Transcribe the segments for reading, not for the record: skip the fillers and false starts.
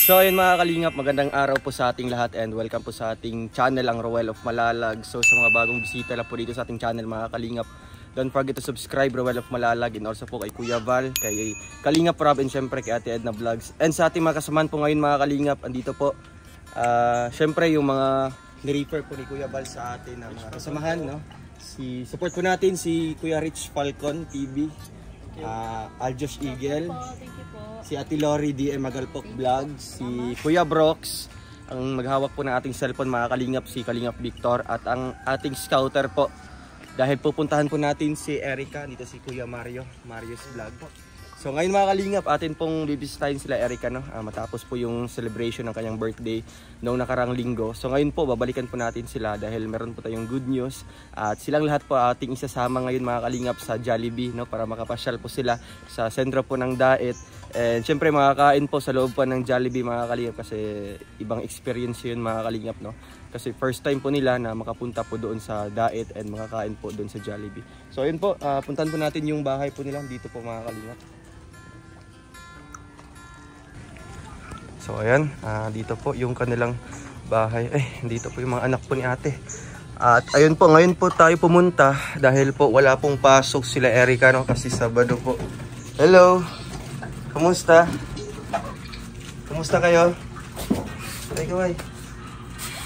So ayun mga kalingap, magandang araw po sa ating lahat and welcome po sa ating channel, ang Roel of Malalag. So sa mga bagong bisita lang po dito sa ating channel mga kalingap, don't forget to subscribe Roel of Malalag, and also po kay Kuya Val, kay Kalingap Rob, and syempre kay Ate Edna Vlogs. And sa ating mga kasamahan po ngayon mga kalingap, andito po syempre yung mga ni-refer po ni Kuya Val sa atin na mga kasamahan, no? Support po natin si Kuya Rich Falcon TV, Aljos Eagle, si Ate Lori DM Magalpok Vlog, si Kuya Brox, ang maghawak po ng ating cellphone mga kalingap, si Kalingap Victor, at ang ating scouter po. Dahil pupuntahan po natin si Erica, dito si Kuya Mario's Vlog. So ngayon mga kalingap, atin pong bibisitahin sila Erica, no? Matapos po yung celebration ng kanyang birthday noong nakarang linggo. So ngayon po, babalikan po natin sila dahil meron po tayong good news. At silang lahat po ating isasama ngayon mga kalingap sa Jollibee, no? Para makapasyal po sila sa sentro po ng Daet. And syempre makakain po sa loob po ng Jollibee mga kalingap, kasi ibang experience yun mga kalingap, no? Kasi first time po nila na makapunta po doon sa Daet and makakain po doon sa Jollibee. So ayun po, puntahan po natin yung bahay po nila dito po mga kalingap. So ayan, dito po yung kanilang bahay. Dito po yung mga anak po ni ate. At ayun po, ngayon po tayo pumunta dahil po wala pong pasok sila Erica, no? Kasi Sabado po. Hello! Kumusta? Kumusta kayo? Ay, kaway.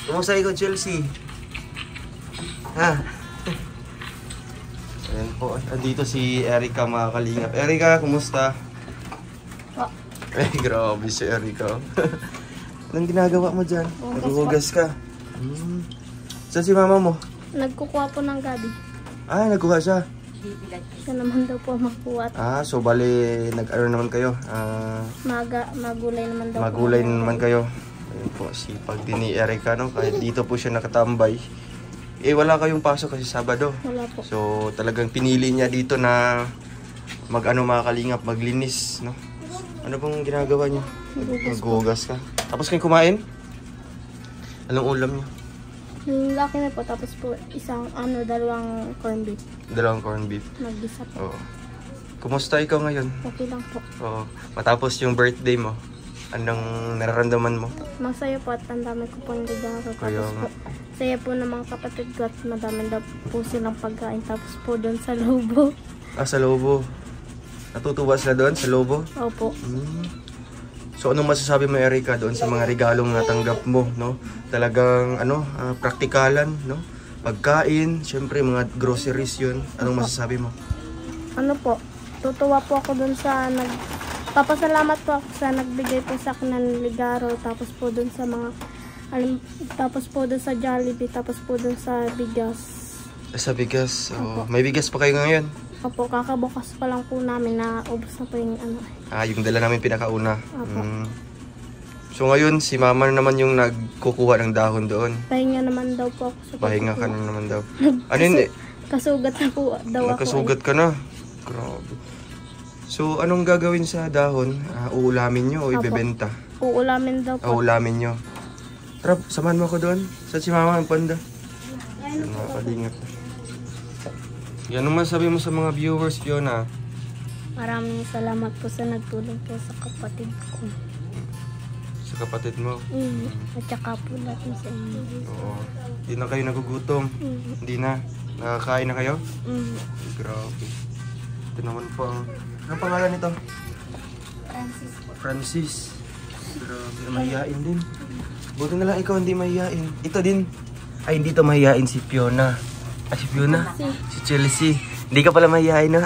Kumusta ikaw, Chelsea? Ha? Ayan po, dito si Erica mga kalingap. Erica, kumusta? Ay, grabe si Erica. Anong ginagawa mo dyan? Naghuhugas ka? Saan si mama mo? Nagkukuha po ng gabi. Nagkuha siya? Siya naman daw po makuha. So bali, nag-ano naman kayo? Magulay naman daw. Magulay naman kayo. Ayun po, sipag din ni Erica, no? Kahit dito po siya nakatambay. Wala kayong pasok kasi Sabado. Wala po. So talagang pinili niya dito na mga kalingap, maglinis, no? Ano bang ginagawa niyo? Maghugas ka. Tapos kayo kumain? Anong ulam niyo? Yung laki na po, tapos po dalawang corn beef. Dalawang corn beef. Mag-isa po. Oo. Kumusta ikaw ngayon? Okay lang po. Oo. Matapos yung birthday mo, anong nararamdaman mo? Masaya po at ang dami ko pong ligaro. Tapos po, saya po ng mga kapatid ko at madami daw po silang pagkain. Tapos po doon sa Lobo. Sa Lobo. Natutuwa sila doon sa Lobo? Opo. So anong masasabi mo Erica doon sa mga regalong natanggap mo, no? Talagang praktikalan, no? Pagkain, syempre mga groceries 'yun. Anong masasabi mo? Ano po? Tutuwa po ako doon sa papasalamat po ako sa nagbigay po sa akin ng ligaro, tapos po doon sa mga tapos po doon sa Jollibee, tapos po doon sa bigas. Sa bigas. May bigas pa kayo ngayon? Opo, kakabukas pa lang po namin na ubos na po yung yung dala namin pinakauna. So ngayon, si mama na naman yung nagkukuha ng dahon doon. Pahinga naman daw po ako sa pahinga ka na naman daw. Ano yun? Kasugat na po daw ako. Kasugat ka na? Grabe. So anong gagawin sa dahon? Uulamin nyo o ibebenta? Uulamin daw po. Uulamin nyo. Tara, samahan mo ako doon. Sa si mama ang panda. Nakakalingat. Yan naman sabi mo sa mga viewers, Fiona. Maraming salamat po sa nagtulong po sa kapatid ko. Sa kapatid mo? At saka po natin sa inyo. Oo. Hindi na kayo nagugutom? Hindi na? Nakakain na kayo? Grabe. Ito naman po. Anong pangalan nito? Francis po. Francis. Grabe. Mahihain din. Buti na lang ikaw hindi mahihain. Ito din. Ay, hindi to mahihain si Fiona. Si Fiona? Si Chelsea. Hindi ka pala mahihain, no?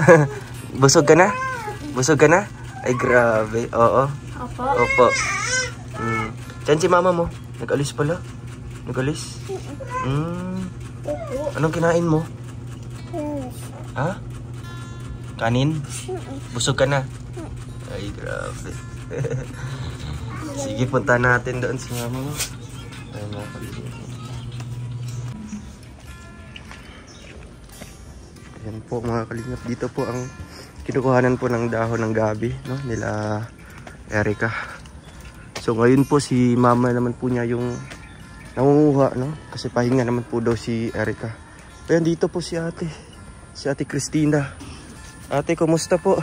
Busog ka na? Busog ka na? Ay, grabe. Oo. Opo. Diyan si mama mo. Nag-alis pala. Nag-alis? Anong kinain mo? Ha? Kanin? Busog ka na? Ay, grabe. Sige, punta natin doon si mama mo. Ay, nakakalimutan. Ayan po mga kalingap, dito po ang kinukuhanan po ng dahon ng gabi, no? Nila Erica. So ngayon po si mama naman po niya yung nangunguha, no? Kasi pahinga naman po daw si Erica. Ayan, dito po si ate Christina. Ate, kumusta po?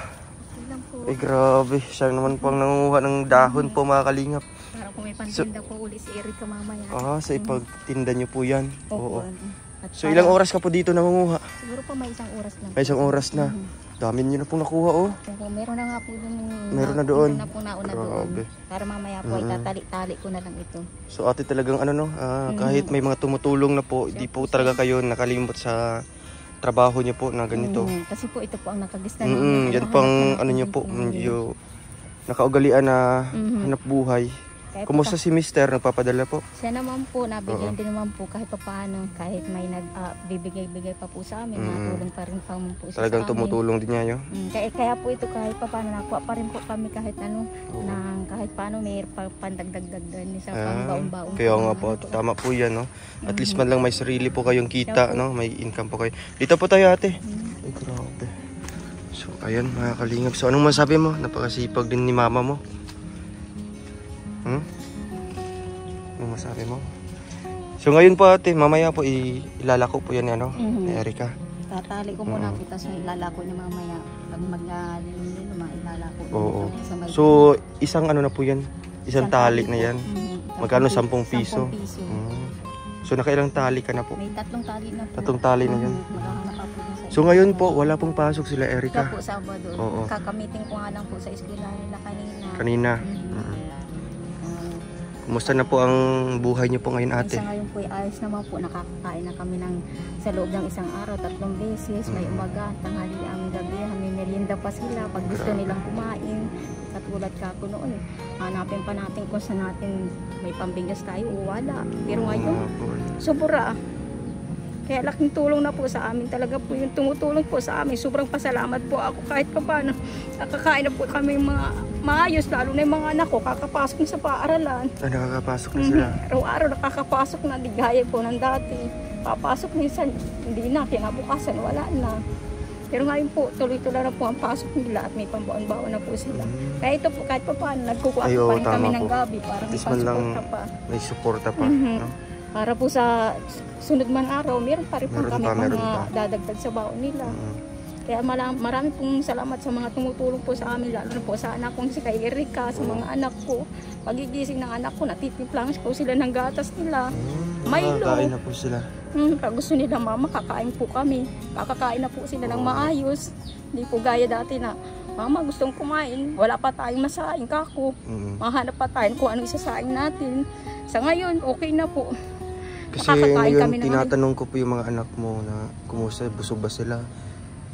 Ay grabe, siya naman pang nangunguha ng dahon po mga kalingap. Para kung may pantinda po uli si Erica mamaya. Sa ipagtinda niyo po yan. Oo. At So ilang oras ka po dito nangunguha? Siguro po may 1 oras lang. May 1 oras na. Dami niyo na pong nakuha oh. Kung meron na nga po doon. Meron na doon. Meron na po nauna Grabe. doon. Para mamaya po ay tatali-tali ko na lang ito. So ate talagang ano no, kahit may mga tumutulong na po, di po talaga kayo nakalimot sa trabaho niyo po na ganito. Kasi po ito po ang nakagista Yan pang ano niyo po, yung nakaugalian na hanap buhay. Kumusta si Mister? Nagpapadala po? Siya naman po, nabigyan din naman po kahit paano, kahit may nagbibigay-bigay pa po sa amin, natulong pa rin pa po siya Talagang sa amin. tumutulong din niya yun? Kaya po ito kahit paano, nakuha pa rin po kami kahit ano, kahit paano may pandagdagdag din sa pangbaon-baon. Kaya nga po, tama po yan, no? At least man lang may sarili po kayong kita, no? May income po kayo. Dito po tayo ate. Ay, grabe. So, ayan mga kalingap. So, anong masabi mo? Napakasipag din ni mama mo. Anong masabi mo? So, ngayon po ate, mamaya po ilalako po yan, ano? Ni Erica. Tatali ko muna po, tapos ilalako niya mamaya. Pag mag-lilin, ilalako. Oo. So, isang ano na po yan? Isang tali na yan? Magkano? 10 piso? 10 piso. So, nakailang tali ka na po? May 3 tali na po. 3 tali na yun. Magkakanak So, ngayon po, wala pong pasok sila Erica? Ito po, Sabado. Kakamiting ko nga lang po sa eskwela nila kanina. Kumusta na po ang buhay niyo po ngayon ate? Sa ngayon po ay ayos naman po. Nakakakain na kami sa loob ng isang araw, 3 beses. May umaga, tanghali, ang gabi. May merienda pa sila pag gusto nilang kumain. Katulad ka po noon. Hanapin pa natin kung saan natin may pambigas tayo o wala. Pero ngayon, sobra. Kaya laking tulong na po sa amin. Talaga po yung tumutulong po sa amin. Sobrang pasalamat po ako kahit pa paano. Nakakain na po kami mga maayos. Lalo na yung mga anak ko, kakapasok na sa paaralan. Nakakapasok na sila? Araw-araw nakakapasok na. Di gaya po ng dati. Papasok minsan, hindi na. Kinabukasan, wala na. Pero ngayon po, tuloy-tuloy na po ang pasok nila at may pambaon-baon na po sila. Kaya ito po, kahit pa paano, nagkukuha pa rin kami ng gabi para may pasuporta pa. May suporta pa. No? Para po sa sunod man araw, meron pa rin po kami mga dadagdag sa baon nila. Kaya marami pong salamat sa mga tumutulong po sa amin, lalo na po sa anak kong si kay Erica, sa mga anak ko. Pagigising ng anak ko, natitimplang po sila ng gatas nila. Milo. Nakakain na po sila. Pag gusto nila mama, kakain po kami. Kakakain na po sila ng maayos. Hindi po gaya dati na, mama gustong kumain, wala pa tayong masaing kako. Mahanap pa tayo kung ano isasaing natin. Sa ngayon, okay na po. Kasi ngayon, tinatanong ko po yung mga anak mo na kumusta, busog ba sila?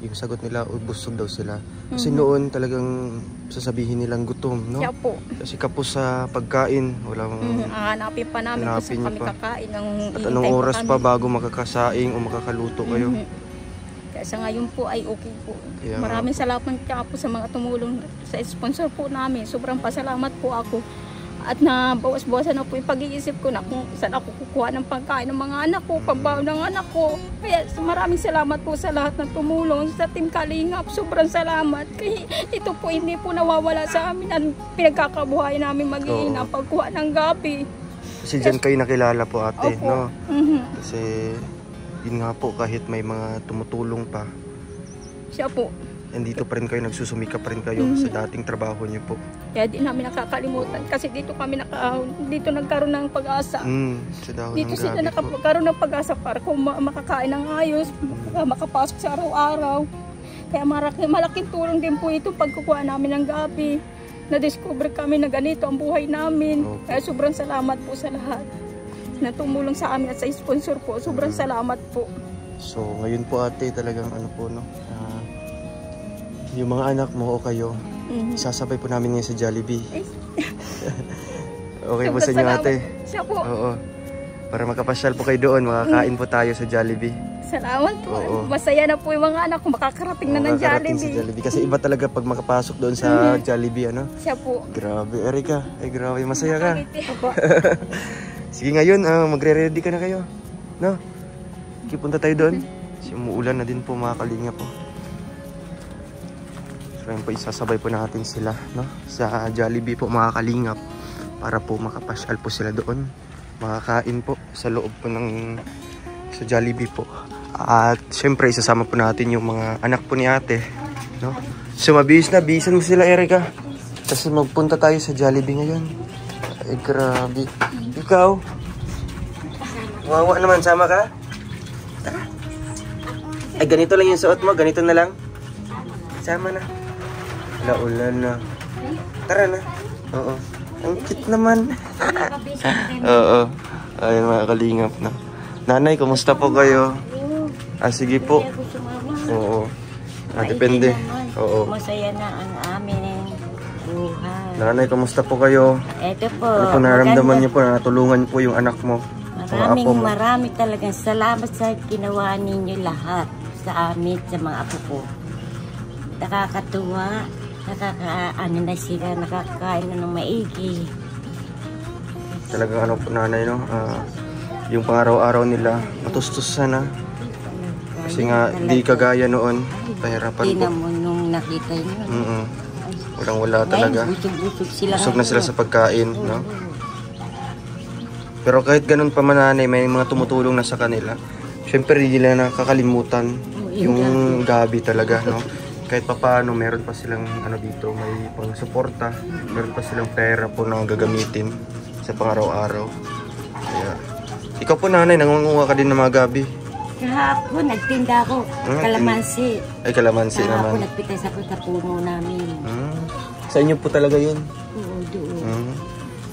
Yung sagot nila, busog daw sila. Kasi noon talagang sasabihin nilang gutom, no? Siya po. Kasi kapos sa pagkain, walang... Hanapin pa namin kung saan kami kakain. At anong oras pa bago makakasaing o makakaluto kayo? Kaya sa ngayon po ay okay po. Kaya maraming salamat po sa mga tumulong sa sponsor po namin. Sobrang pasalamat po ako. At nabawas-bawasan na po yung pag-iisip ko na kung saan ako kukuha ng pagkain ng mga anak ko, pambaon ng anak ko. Kaya maraming salamat po sa lahat ng tumulong, sa Team Kalingap. Sobrang salamat. Kaya ito po hindi po nawawala sa amin ang pinagkakabuhay namin mag-iina pagkuha ng gabi. Kasi dyan kayo nakilala po ate, opo. No? Kasi yun nga po, kahit may mga tumutulong pa. Siya po. Andito pa rin kayo, nagsusumikap pa rin kayo sa dating trabaho niyo po. Kaya di namin nakakalimutan kasi dito kami dito nagkaroon ng pag-asa. Dito sila nagkaroon ng pag-asa para kung makakain ng ayos, makapasok sa araw-araw. Kaya malaking tulong din po ito pagkukuha namin ng gabi. Na-discover kami na ganito ang buhay namin. Kaya sobrang salamat po sa lahat na tumulong sa amin at sa sponsor po. Sobrang salamat po. So ngayon po ate, talagang ano po, no? Yung mga anak mo o kayo, sasabay po namin ngayon sa Jollibee. Okay po sa inyo ate? Siya po. Oo. Para makapasyal po kayo doon, makakain po tayo sa Jollibee. Salamat po. Oo. Masaya na po yung mga anak ko, makakarating na ng Jollibee. Kasi iba talaga pag makapasok doon sa Jollibee, ano? Siya po. Grabe, Erica. Ay grabe, masaya ka. Sige ngayon, magre-ready ka na kayo. No? Punta tayo doon. Kasi umuulan na din po mga kalinga po. So po, isasabay po natin sila, no? Sa Jollibee po mga kalingap para po makapasyal po sila doon, makakain po sa loob po ng sa Jollibee po. At syempre isasama po natin yung mga anak po ni ate, no? So mabihis na, bihisan mo sila, Erica. Kasi magpunta tayo sa Jollibee ngayon. Ay, grabe. Ikaw? Wawa naman, sama ka? Tara. Ay, ganito lang yung suot mo, ganito na lang. Sama na. Ulan na. Tara na. Oo. Ang cute naman. Oo. Ayun, mga kalingap na. Nanay, kumusta po kayo? Sige po. Oo. Depende. Oo. Masaya na ang aming buhay. Nanay, kumusta po kayo? Eto po. Ano po naramdaman niyo po na natulungan po yung anak mo? Marami talagang salamat sa ginawa ninyo lahat sa amin, sa mga apo ko. Nakakatuwa. Ano na sila, nakakain na ng maigi. Talagang ano po, nanay, no? Yung pangaraw-araw nila, matustos sana. Kasi nga, di kagaya noon. Pahirapan po. Tingnan mo nung nakita nyo. Walang-wala talaga. Busog sila. Busog na sila sa pagkain, no? Pero kahit ganun pa man, nanay, may mga tumutulong na sa kanila. Siyempre, hindi nila nakakalimutan yung gabi talaga, no? Kahit pa paano, meron pa silang ano dito, may pang-suporta, meron pa silang pera po na gagamitin sa pang-araw-araw. Kaya, ikaw po, nanay, nangunguha ka din ng mga gabi. Kahapon, nagtinda ako. Kalamansi. Ay, kalamansi naman. Kahapon, nagpitas ako sa puno namin. Sa inyo po talaga yun? Oo, doon.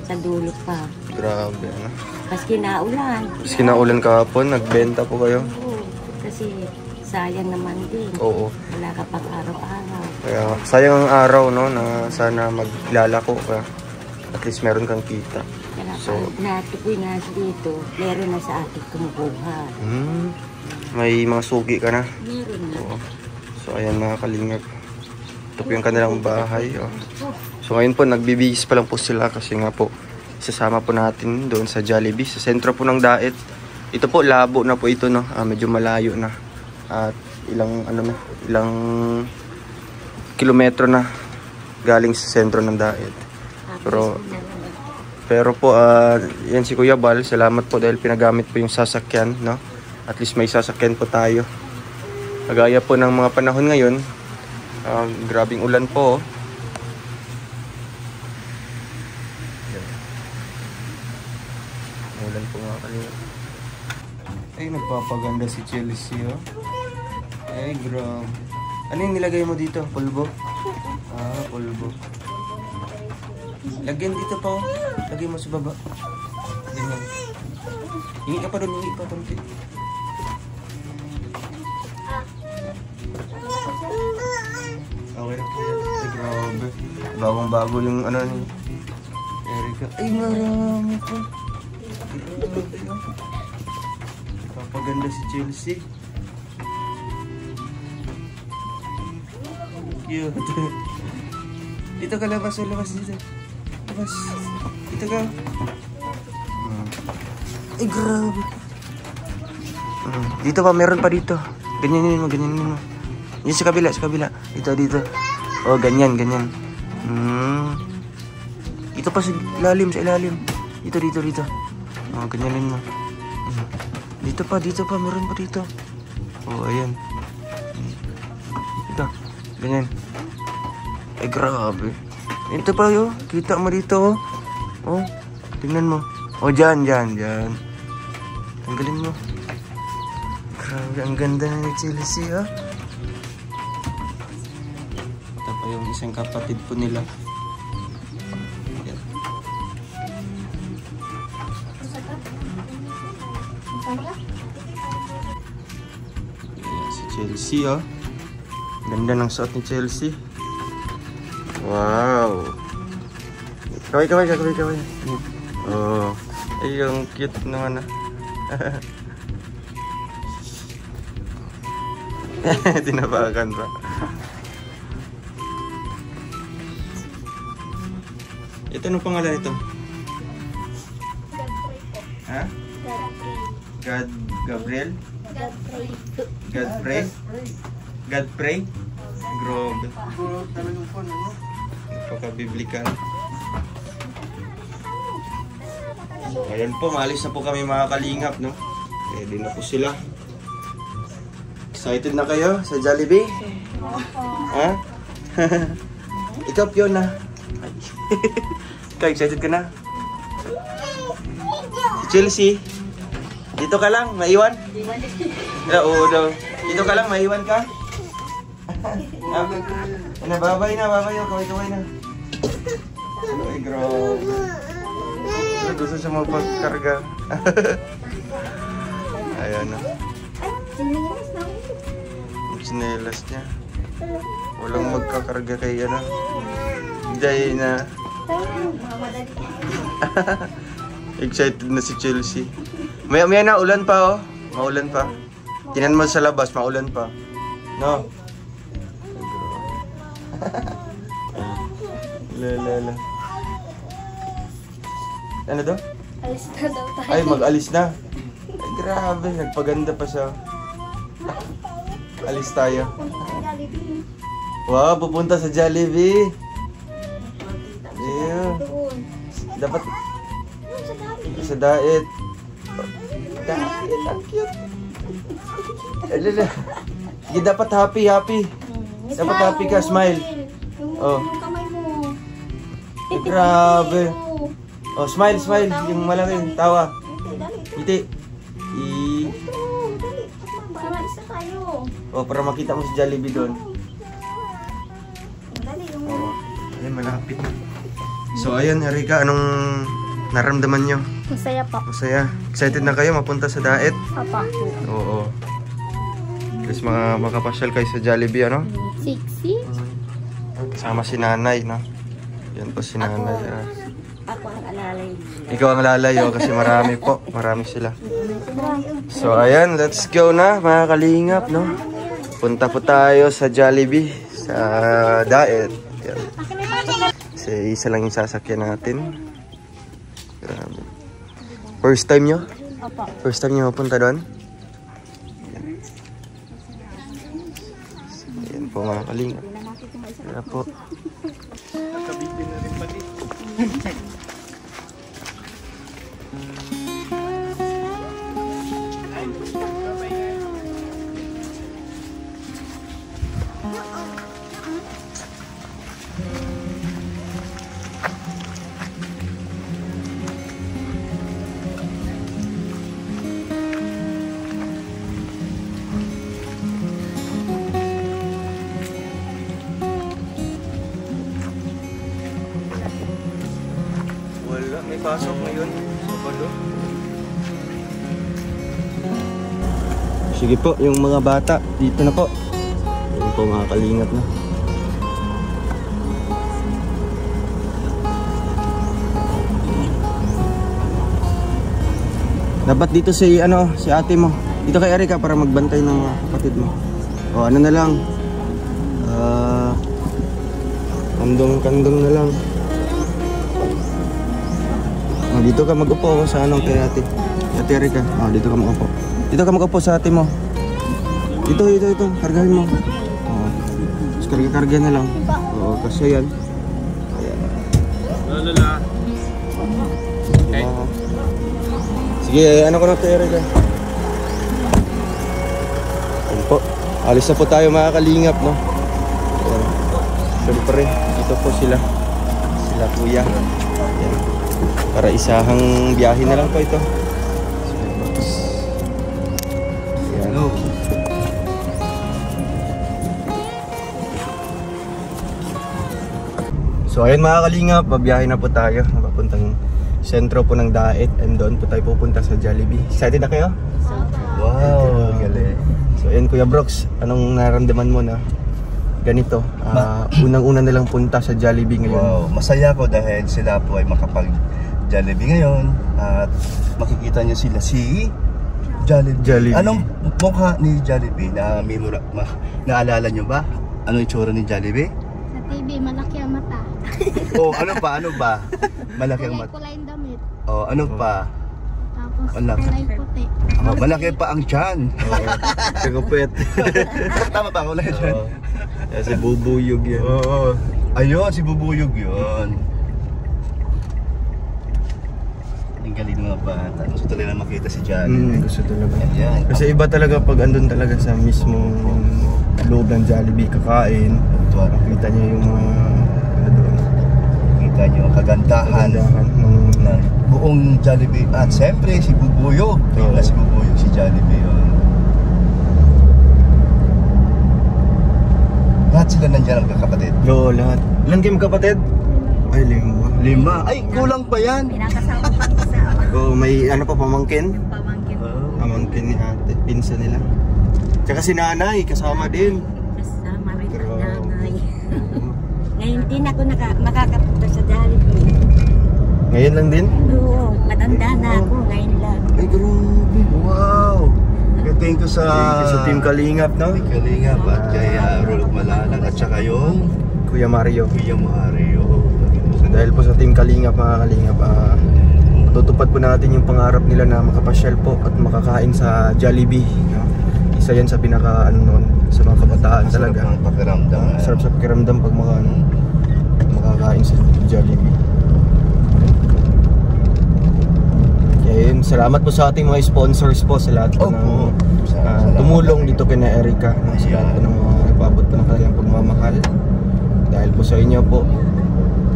Sa dulo pa. Grabe, ano? Paski naulan. Paski naulan kahapon, nagbenta po kayo? Oo, kasi sayang naman din. Oo. Wala ka pang araw-araw. Kaya sayang ang araw, no, na sana maglalako ka. At least meron kang kita. Kaya So, natukoy na dito, meron na sa ating kumukuha. May mga sugi ka na? Meron na. Oo. So ayan, mga kalingap. Ito po yung kanilang bahay. Oh. So ngayon po, nagbibihis pa lang po sila kasi nga po, isasama po natin doon sa Jollibee, sa sentro po ng Daet. Ito po, labo na po ito, no? Medyo malayo na. At ilang kilometro na galing sa sentro ng Daet. Pero po, yan si Kuya Bal, salamat po dahil pinagamit po yung sasakyan, no? At least may sasakyan po tayo. Kagaya po ng mga panahon ngayon, grabing ulan po. Ulan po nga kanina. Ay, nagpapaganda si Chelsea, oh. Ay, grabe. Ano yung nilagay mo dito? Pulbo? Pulbo. Lagyan dito pa, oh. Lagyan mo sa baba. Ganyan. Hingi ka pa doon, hingi pa konti. Okay na po yan. Ay, grabe. Bagong-bago yung ano ni Erica. Ay, marami po. Papaganda si Chelsea. Cute. Dito ka, labas dito. Labas. Dito ka. Ay, grabe. Dito pa, meron pa dito. Ganyanin mo. Yan sa kabila. Dito. Oh, ganyan. Ito pa sa ilalim. Dito. Oh, ganyanin mo. Dito pa, meron pa dito. Oh, ayan. Dito, ganyan. Ay, grabe. Ito pa, yo. Kita mo dito, oh. Oh, tingnan mo. Oh, dyan. Tanggalin mo. Grabe, ang ganda na ni Chelsea, oh. Ito pa yung isang kapatid po nila. Ayan. Ayan si Chelsea, oh. Ganda ng suot ni Chelsea. Wow. Kaway. Oh. Ay, yung cute naman, ah. Tinabakan pa. Ito, anong pangalan ito? Ha? Gabriel? Godfrey? Grobe. Pagka-biblical. Ayan po, maalis na po kami mga kalingap, no? Ready na po sila. Excited na kayo sa Jollibee? Ha? Ikaw, Fiona. Ikaw, excited ka na? Si Chelsea, dito ka lang, maiwan? Oo daw. Dito ka lang, maiwan ka? Babay na, kaway na. Ay, grabe. Gusto siya magpagkarga. Ayan na. Sinelas niya. Walang magkakarga kay ano. Day na. Excited na si Chelsea. Maya na, ulan pa oh. Maulan pa. Tinan mo sa labas, maulan pa. No? Lala. Ano daw? Alis na daw tayo. Ay, mag-alis na. Ay, grabe, nagpaganda pa siya. Alis tayo. Wow, pupunta sa Jollibee. Yeah. Dapat sa diet. Diet, ang cute. Alala. Sige, dapat happy. Dapat happy ka, smile. Oh. Ay, grabe. Oh, smile. Yung malaki, tawa. Ngiti. Oh, para makita mo si Jollibee doon. Oh, ayun, malapit na. So, ayun, Erika, anong naramdaman nyo? Masaya po. Masaya. Excited na kayo mapunta sa diet? Papa. Oo. Guys, makapasyal kayo sa Jollibee, ano? Sexy. Kasama si nanay, no? Yan po si nanay. Ako ang alalay. Ikaw ang lalayo kasi marami po. Marami sila. So, ayan. Let's go na, mga kalingap, no? Punta po tayo sa Jollibee, sa diet. Yan. Kasi isa lang yung sasakyan natin. Grabe. First time nyo? Opo. First time nyo mapunta doon? Ayan po, mga kalingap. Ayan po. Wala, may pasok ngayon. Sabado. Sige po, yung mga bata, dito na po. Yan po, mga kalingap na. Dapat dito si ate mo. Dito kay Erika para magbantay ng mga kapatid mo. O ano na lang. Kandong na lang. Dito ka mag-upo sa kay ate. Ate Erika. Dito ka mag-upo. Dito ka mag-upo sa ate mo. Ito. Kargahin mo. Tapos karga na lang. Oo, kasi yan. Ayan. Lala. Okay. Sige, ano ko na ate Erika. Ayan po. Alis na po tayo, mga kalingap, no? Ayan. Siyempre, dito po sila. Sila kuya. Ayan. Para isahang biyahe na lang po ito. Ayan. So ayun, mga kalingap, babiyahe na po tayo. Papuntang sentro po ng Daet. And doon po tayo pupunta sa Jollibee. Excited na kayo? Wow, galing. So ayun, Kuya Brooks, anong naramdaman mo na ganito? Unang-una nilang punta sa Jollibee ngayon. Wow, masaya ko dahil sila po ay makapag-Jollibee ngayon. At makikita niyo sila si Jollibee. Anong mukha ni Jollibee na naalala niyo ba? Ano yung tsura ni Jollibee? Sa TV, malaki ang mata. Oh, ano ba? Malaki ang mata. Kulay ang damit. Oh, ano pa? Tapos Malaki. kulay puti. Malaki pa ang tiyan. Oo, kagupit. Tama ba kulay tiyan? Kasi bubuyog yan. Oo. Ayun, si Bubuyog yun. Ang galing ng mga mga bata. Gusto talaga makita si Jollibee. Gusto talaga. Ayan. Kasi iba talaga pag andun talaga sa mismong loob ng Jollibee kakain. Makita niyo yung mga ano doon. Kita niyo ang kagandahan ng buong Jollibee. At siyempre si Bubuyog. Oo. Si Bubuyog si Jollibee yun. Lahat sila nandiyan ang kakapatid. Oo, lahat. Ilan kayo magkapatid? Ay, 5. 5. Ay, kulang pa yan. Pinakasama pa isa. Oo, may ano pa, pamangkin? Yung pamangkin ko. Pamangkin ni ate, pinsa nila. Tsaka si nanay, kasama din. Kasama rin ang Grabe. nanay. Ngayon din ako makakapunta sa Jollibee. Ngayon lang din? Oo, matanda na ako ngayon lang. Ay, grabe. Wow. Thank you sa Team Kalingap, no? Team Kalingap at kay Rolf Malalag at saka yung Kuya Mario. Kuya Mario. So, dahil po sa Team Kalingap, mga Kalingap, tutupad po natin yung pangarap nila na makapasyal po at makakain sa Jollibee, no? Isa yan sa pinaka ano noon sa mga kabataan talaga. Sarap ng pakiramdam. Sarap sa pakiramdam pag makakain sa Jollibee. Ayun, salamat po sa ating mga sponsors po sa lahat po ng tumulong dito kina Erica, no? Sa lahat po ng mga nagpabot po ng kanilang pagmamahal. Dahil po sa inyo po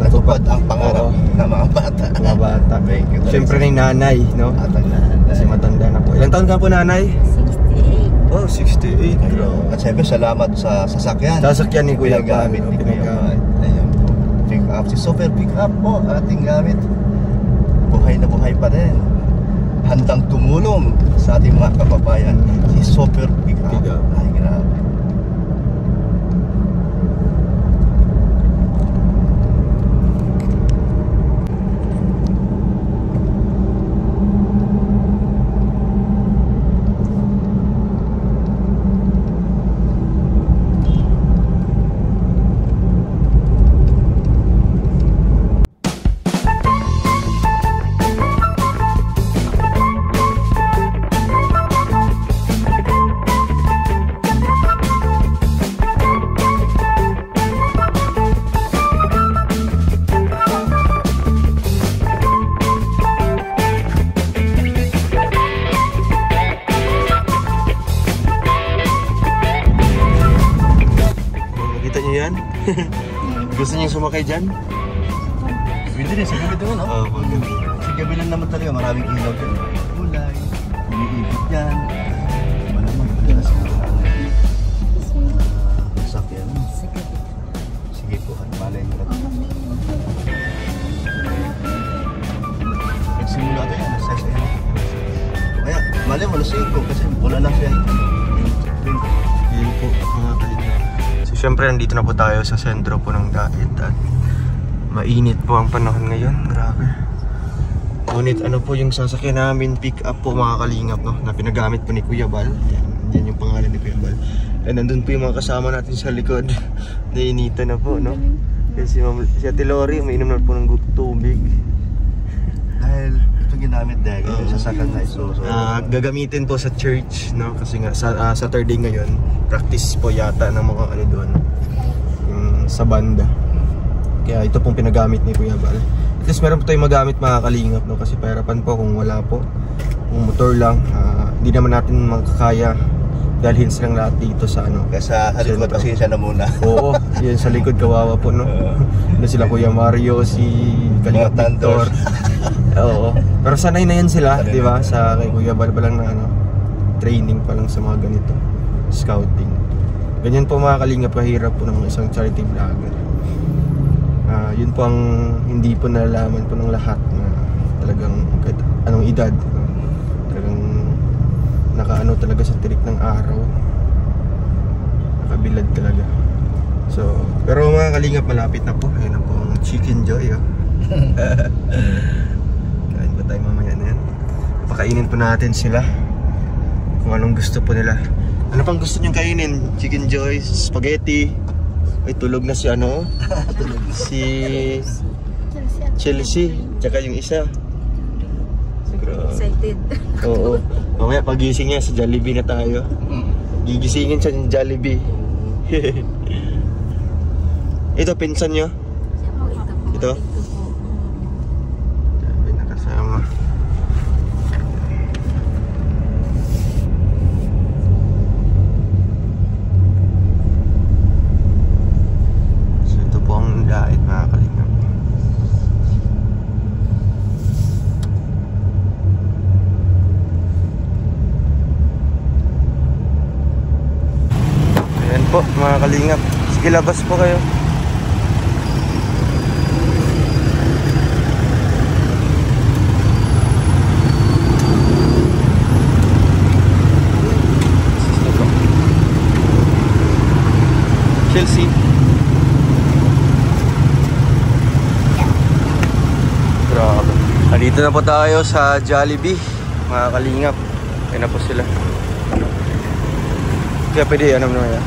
natupad ang pangarap ng mga bata. Mga bata. Siyempre na yung nanay, no? Kasi matanda na po. Ilang taon ka po nanay? 68. Oh, 68. At siyempre salamat sa sasakyan. Sasakyan ni Kuya Pinagamit ni Kuya Bal. Ayun po. Pick up. Si Super Pick Up po ating gamit. Buhay na buhay pa rin. Handang tumulong sa ating mga kababayan. Si Super Pick Up. Ay, grabe. Gusto niyo sumakay dyan? Pwede rin, sa gabi doon, no? Oo, paggabi. Sa gabi lang naman talaga, maraming ilaw dyan. Kulay, umiikot dyan. Malamang talaga sa sakyan. Sige po, at malay nyo na. Nagsimula tayo, nasa isa. Kaya, malay mo, nasa ko kasi wala lang siya. Yun po, mga kalingap. So, syempre, nandito na po tayo sa sentro po ng Daet at mainit po ang panahon ngayon. Grabe. Ngunit ano po yung sasakyan namin, pick up po mga kalingap, no? Na pinagamit po ni Kuya Bal. Yan yung pangalan ni Kuya Bal. And nandun po yung mga kasama natin sa likod. Nainita na po, no? Kasi si Ate Lori, umiinom na po ng tubig. Dahil ito ginamit dahil yung sasakyan na iso. Gagamitin po sa church, no? Kasi nga sa Saturday ngayon, practice po yata ng mga ano doon, sa banda. Kaya ito pong pinagamit ni Kuya Bal. At least meron po tayong magamit mga kalingap, no? Kasi pahirapan po kung wala po. Kung motor lang, hindi naman natin makakaya dalhin silang lahat dito sa ano. Kaya sa likod kasi siya na muna. Oo, yun sa likod kawawa po, no? Doon sila Kuya Mario, si Kalingap Victor. Oo. Pero sanay na yan sila, di ba? Sa kay Kuya Bal pa lang na ano, training pa lang sa mga ganito, scouting. Ganyan po mga kalingap, kahirap po ng isang charity vlogger. Yun po ang hindi po nalalaman po ng lahat na talagang kahit anong edad, talagang nakaano talaga sa tirik ng araw, nakabilad talaga. So, pero mga kalingap, malapit na po. Ayun na po ang Chicken Joy, oh. Kain ba tayo mamaya na yan? Pakainin po natin sila kung anong gusto po nila. Ano pang gusto nyong kainin? Chicken Joy, spaghetti. Ay, tulog na si ano? Si Chelsea. Tsaka yung isa. Excited. Oo. Mamaya pagising niya sa Jollibee na tayo. Gigisingin siya ng Jollibee. Ito, pinsan niyo? Ito? Sabi nakasama. po mga kalingap. Sige, labas po kayo. Chelsea. Grabe. Nandito na po tayo sa Jollibee, mga kalingap. Ayan na po sila. Kaya pwede, ano naman yan.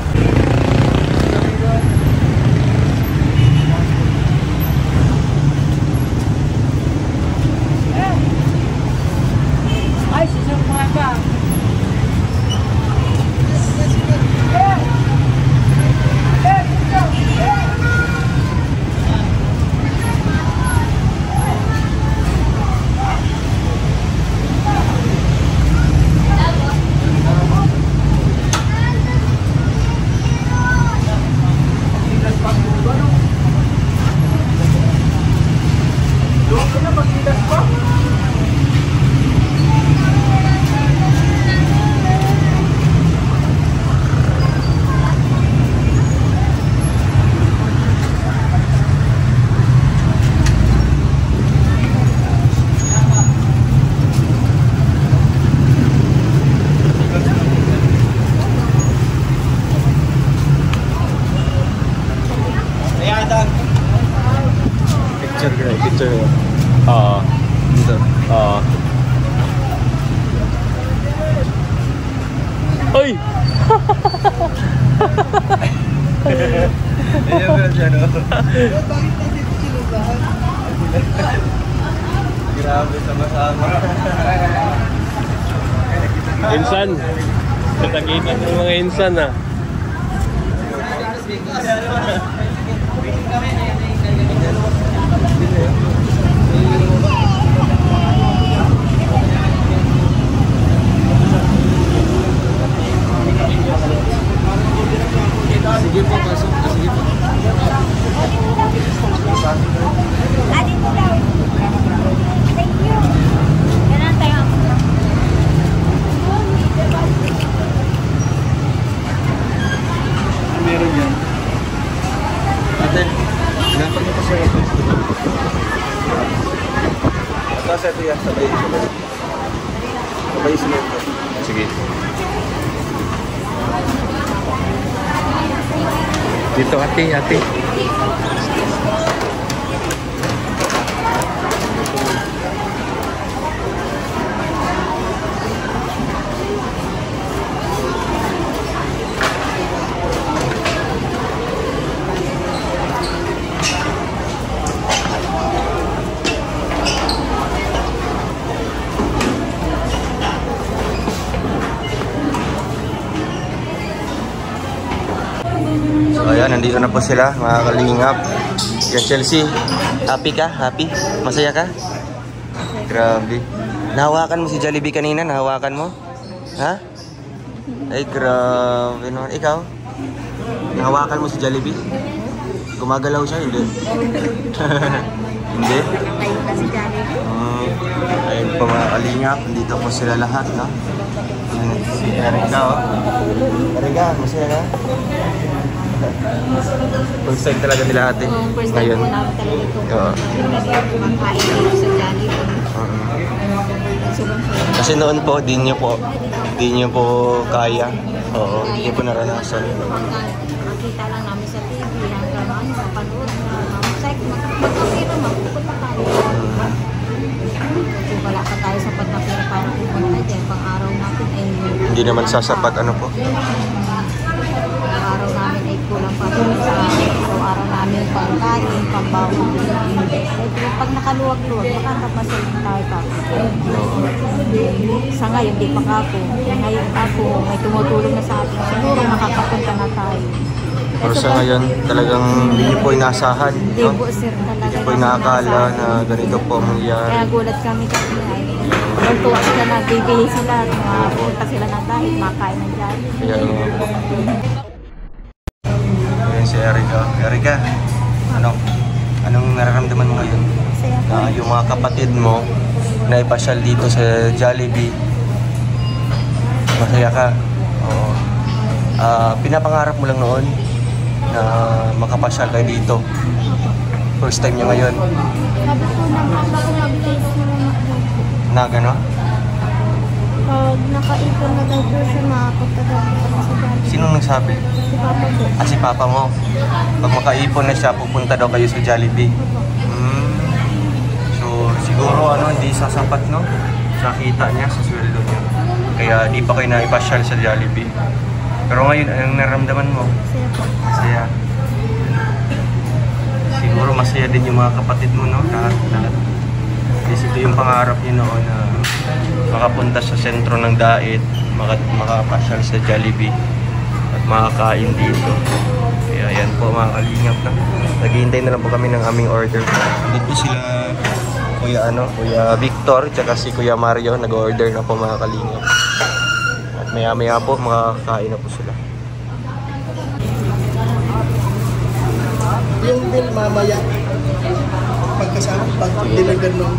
Picture. Dito. Ay! Ayan ba siya, no? Grabe, sama-sama. Insan. Katagitan ng mga insan, ah. Sige po, pasok. Sige po. Dito daw. Thank you. Ganun tayo. Meron yan. Ate, dapat mo pa siya ito. Tapos ito yan, sabay. Sabay sunod ko. Sige. Dito, ate. So ayan, nandito na po sila, mga kalingap. Yan, Chelsea, happy ka? Happy? Masaya ka? Grabe. Nahawakan mo si Jollibee kanina? Nahawakan mo? Ha? Ay, grabe naman. Ikaw? Nahawakan mo si Jollibee? Gumagalaw siya? Hindi. Hindi? Nakatayo na si Jollibee. Ayun po mga kalingap, nandito po sila lahat, no? Si Erika, oh. Erika, masaya ka? First time talaga nila ate. First time po namin talaga ito. Oo. Kumakain dito sa Jollibee. Kasi noon po, di nyo po kaya. Oo, di nyo po naranasan. Makita lang namin sa TV, hanggang mapanood na magkakira, magpupunta tayo. Kung wala pa tayo sapat na pera para pupunta dyan, pang araw natin ay... Hindi naman sasapat, ano po? Araw namin ay kulang pa rin sa araw namin pangkain, pambawa. Pag nakaluwag-luwag, makakapasal tayo pa. Sa ngayon, di pa ako. Ngayon ako, may tumutulong na sa atin. Siguro makakapunta na tayo. Pero sa ngayon, talagang hindi nyo po inasahan. Hindi No? po sir, talaga. Hindi po inaakala na ganito po ang mangyayari. Kaya gulat kami kasi ay tuwa sila na bibili sila, mapunta sila na dahil makain ng Jollibee. Kaya ayan si Erika. Erika, anong nararamdaman mo ngayon? Masaya po. Yung mga kapatid mo na ipasyal dito sa Jollibee, masaya ka? Oo. Pinapangarap mo lang noon na makapasyal kayo dito. First time niya ngayon. Sabi po ng bago mag-taste na naman po. Na gano'n? Pag nakaipon na daw po siya, makapunta daw po kami sa Jollibee. Sinong nagsabi? Si Papa po. Si Papa mo. Pag makaipon na siya, pupunta daw kayo sa Jollibee. So, siguro hindi sasapat, no? Nakita niya sa sweldo niya. Kaya di pa kayo naipasyal sa Jollibee. Pero ngayon, anong naramdaman mo? Masaya po. Masaya. Siguro masaya din yung mga kapatid mo, no? Lahat. Kasi ito yung pangarap niyo noon na makapunta sa sentro ng Dait, makapasyal sa Jollibee at makakain dito. Kaya yan po mga kalingap na. Naghihintay na lang po kami ng aming order. Dito sila Kuya Victor tsaka si Kuya Mario nag-order na po mga kalingap. At maya po makakain na po sila. Yung bill mamaya, pagkasama, pag-deliver nung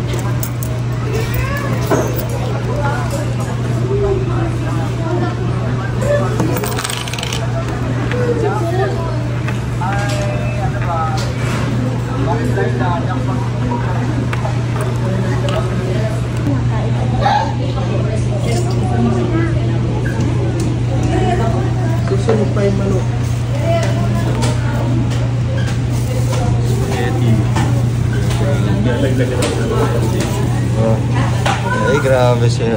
susunod pa yung manok. Ay, grabe siya.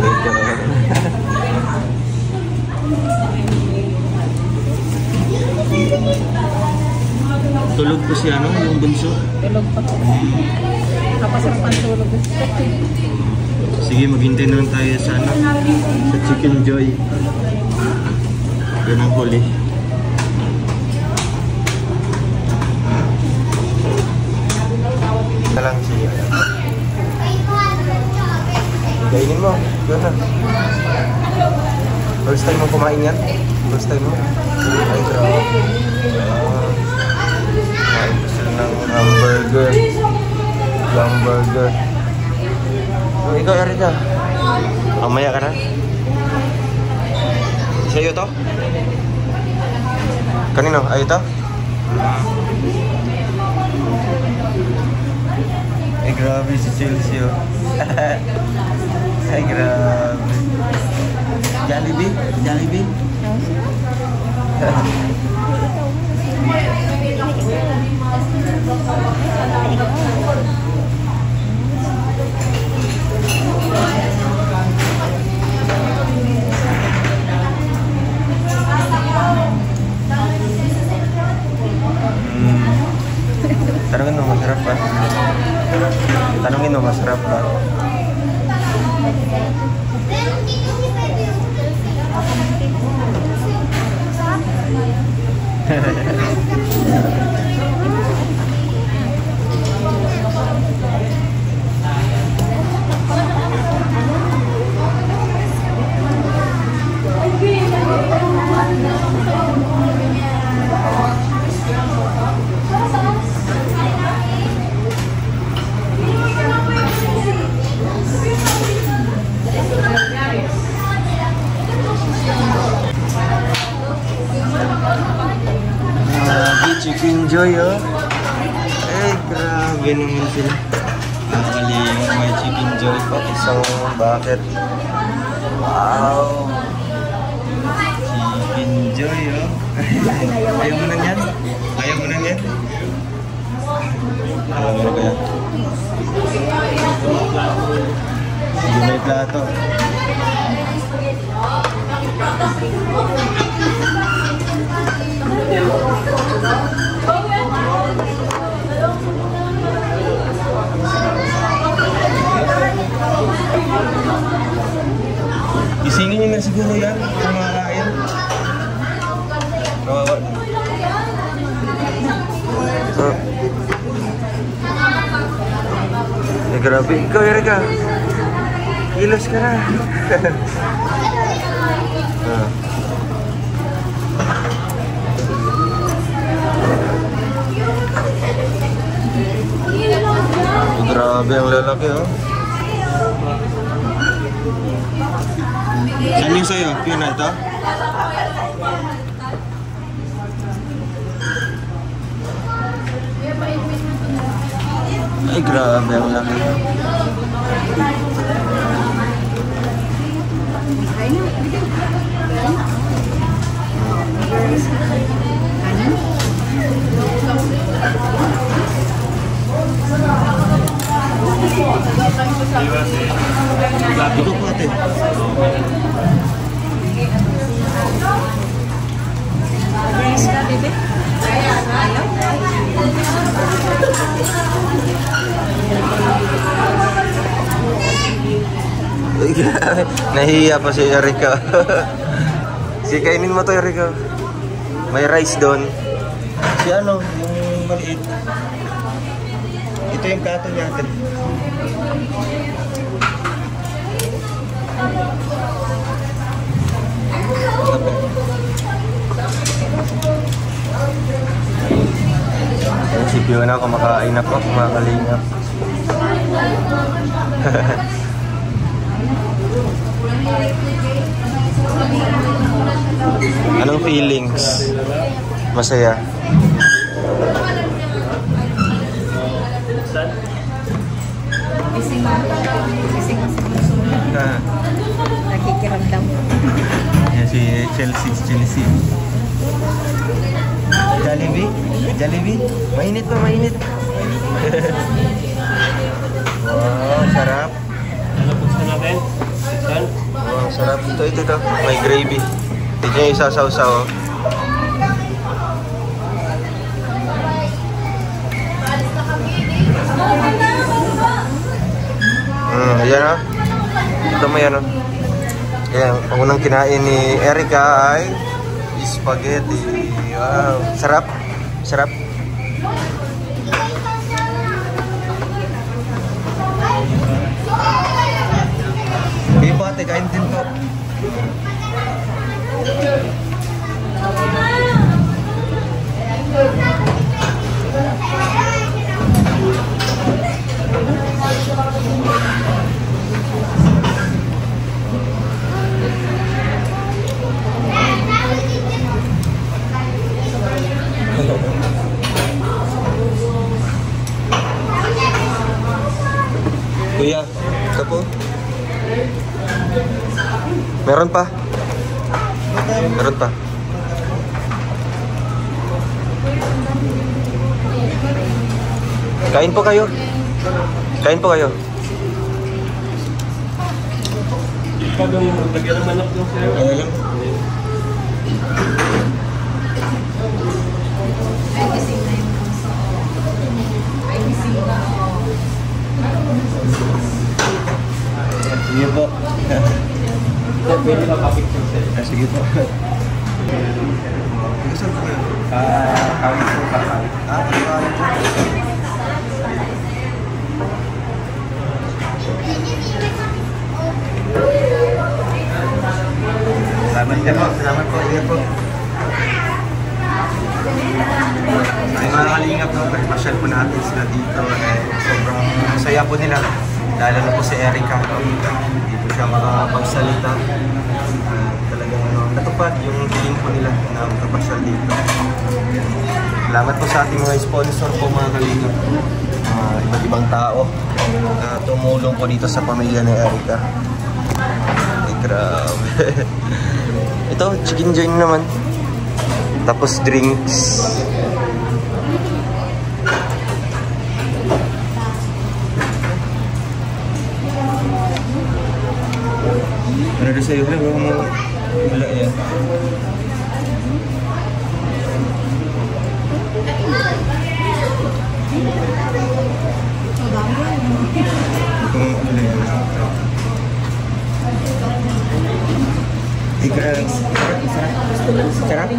Tulog po siya, no? Yung bunso. Tulog pa po. Tapos ang pantulog. Sige, maghintay na lang tayo sa sa Chicken Joy. Yan ang huli. Na lang siya. Kainin mo. Yun na. First time mo kumain yan? First time mo? Ay, grabe. Kumain ko sila ng hamburger. Hamburger. Oh, ikaw, Erika. Mamaya ka na? Sa'yo to? Kanino? Ay, ito? Ay, grabe si Chelsea, oh. Ay, grabe. Jollibee? Jollibee? Tanungin mo, masarap ba? Tanungin mo, masarap ba? Chicken Joy, oh. Eh, grabe naman sila. Nakakalingap, may Chicken Joy pa. Isang bucket. Wow! Chicken Joy, oh. Ayaw mo na yan? Ayaw mo na yan? Ayaw mo na kaya? Sige, may plato. Isingin nyo na siguro yan kung makakain. Kawawa na. Eh, grabe. Ikaw, Erika. Kilos ka na. Grabe ang lalaki, oh. Saan yung sa'yo? Yun na ito? Ay, grabe ang laki. Dito po ate. Nahihiya pa si Erica. Kainin mo to, Erica. May rice doon. Si ano, yung maliit. Ito yung plato niya. Si Fiona kumakain na po, kumakalingap. Anong feelings? Masaya? Gising nakikiramdam. Yan si Chelsea. Jollibee? Mainit pa, mainit. Wow, sarap. Ano po sa natin? Saan? Wow, sarap. Ito. May gravy. Ito yung isasaw-saw. Ayan o. Ito mo yan o. Ayan, ang unang kinain ni Erica ay spaghetti. Wow, sarap. Sarap. Kayo po ate, kain din po. Kuya, ito po. Meron pa. Kain po kayo. Pag lagyan ng manok doon sa'yo. Ano lang? Sige po. Pwede ka pa-picture sa'yo. Sige po. Saan po kayo? Kawin po kakain. Kakain po. Salamat po. Ingat po. Ay mga kalingap, no? Pasyal po natin sila dito. Sobrang saya po nila. Lalo na po si Erica. No? Hindi po siya makapagsalita. Talagang natupad yung feeling po nila na makapasyal dito. Salamat po sa ating mga sponsor po mga kalingap. Iba't ibang tao na tumulong po dito sa pamilya ni Erica. Ay, grabe. Ito, chicken joint naman. Tapos drinks. Ano na sa'yo? Wala yan. Sarap?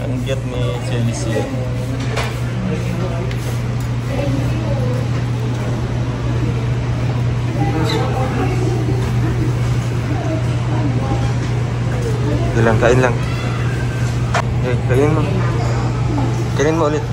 Ang cute ni Chelsea. Kain lang. Kain mo. Kainin mo ulit.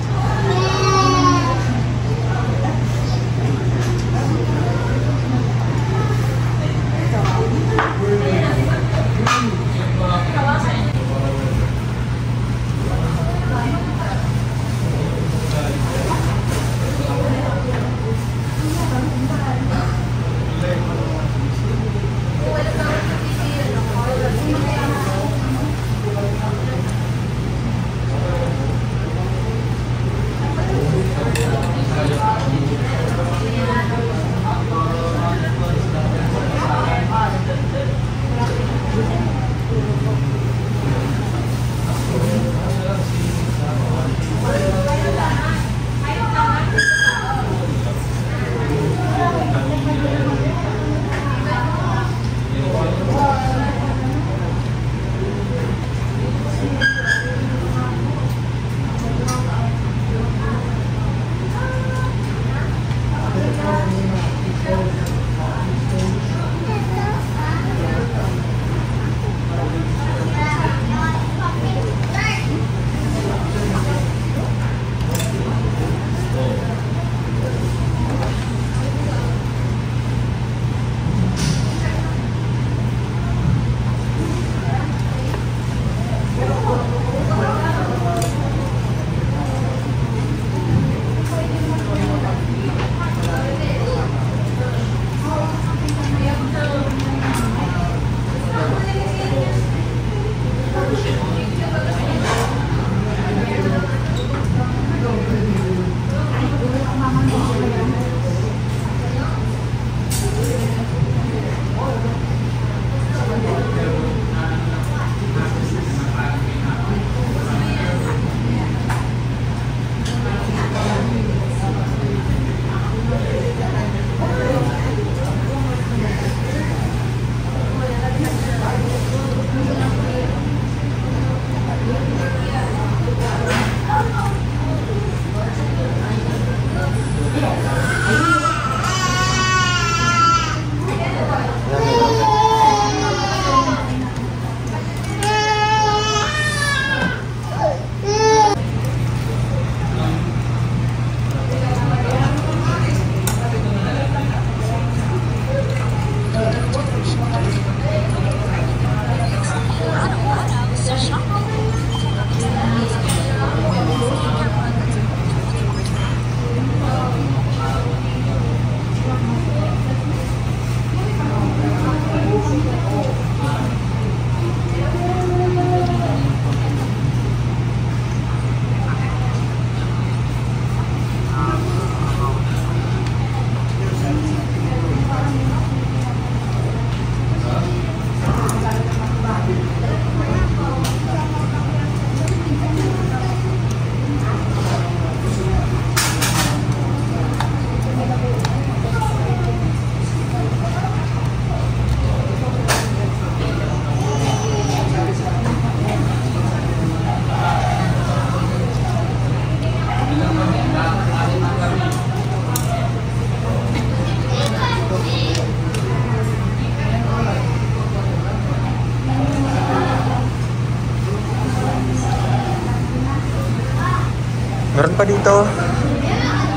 Meron pa dito.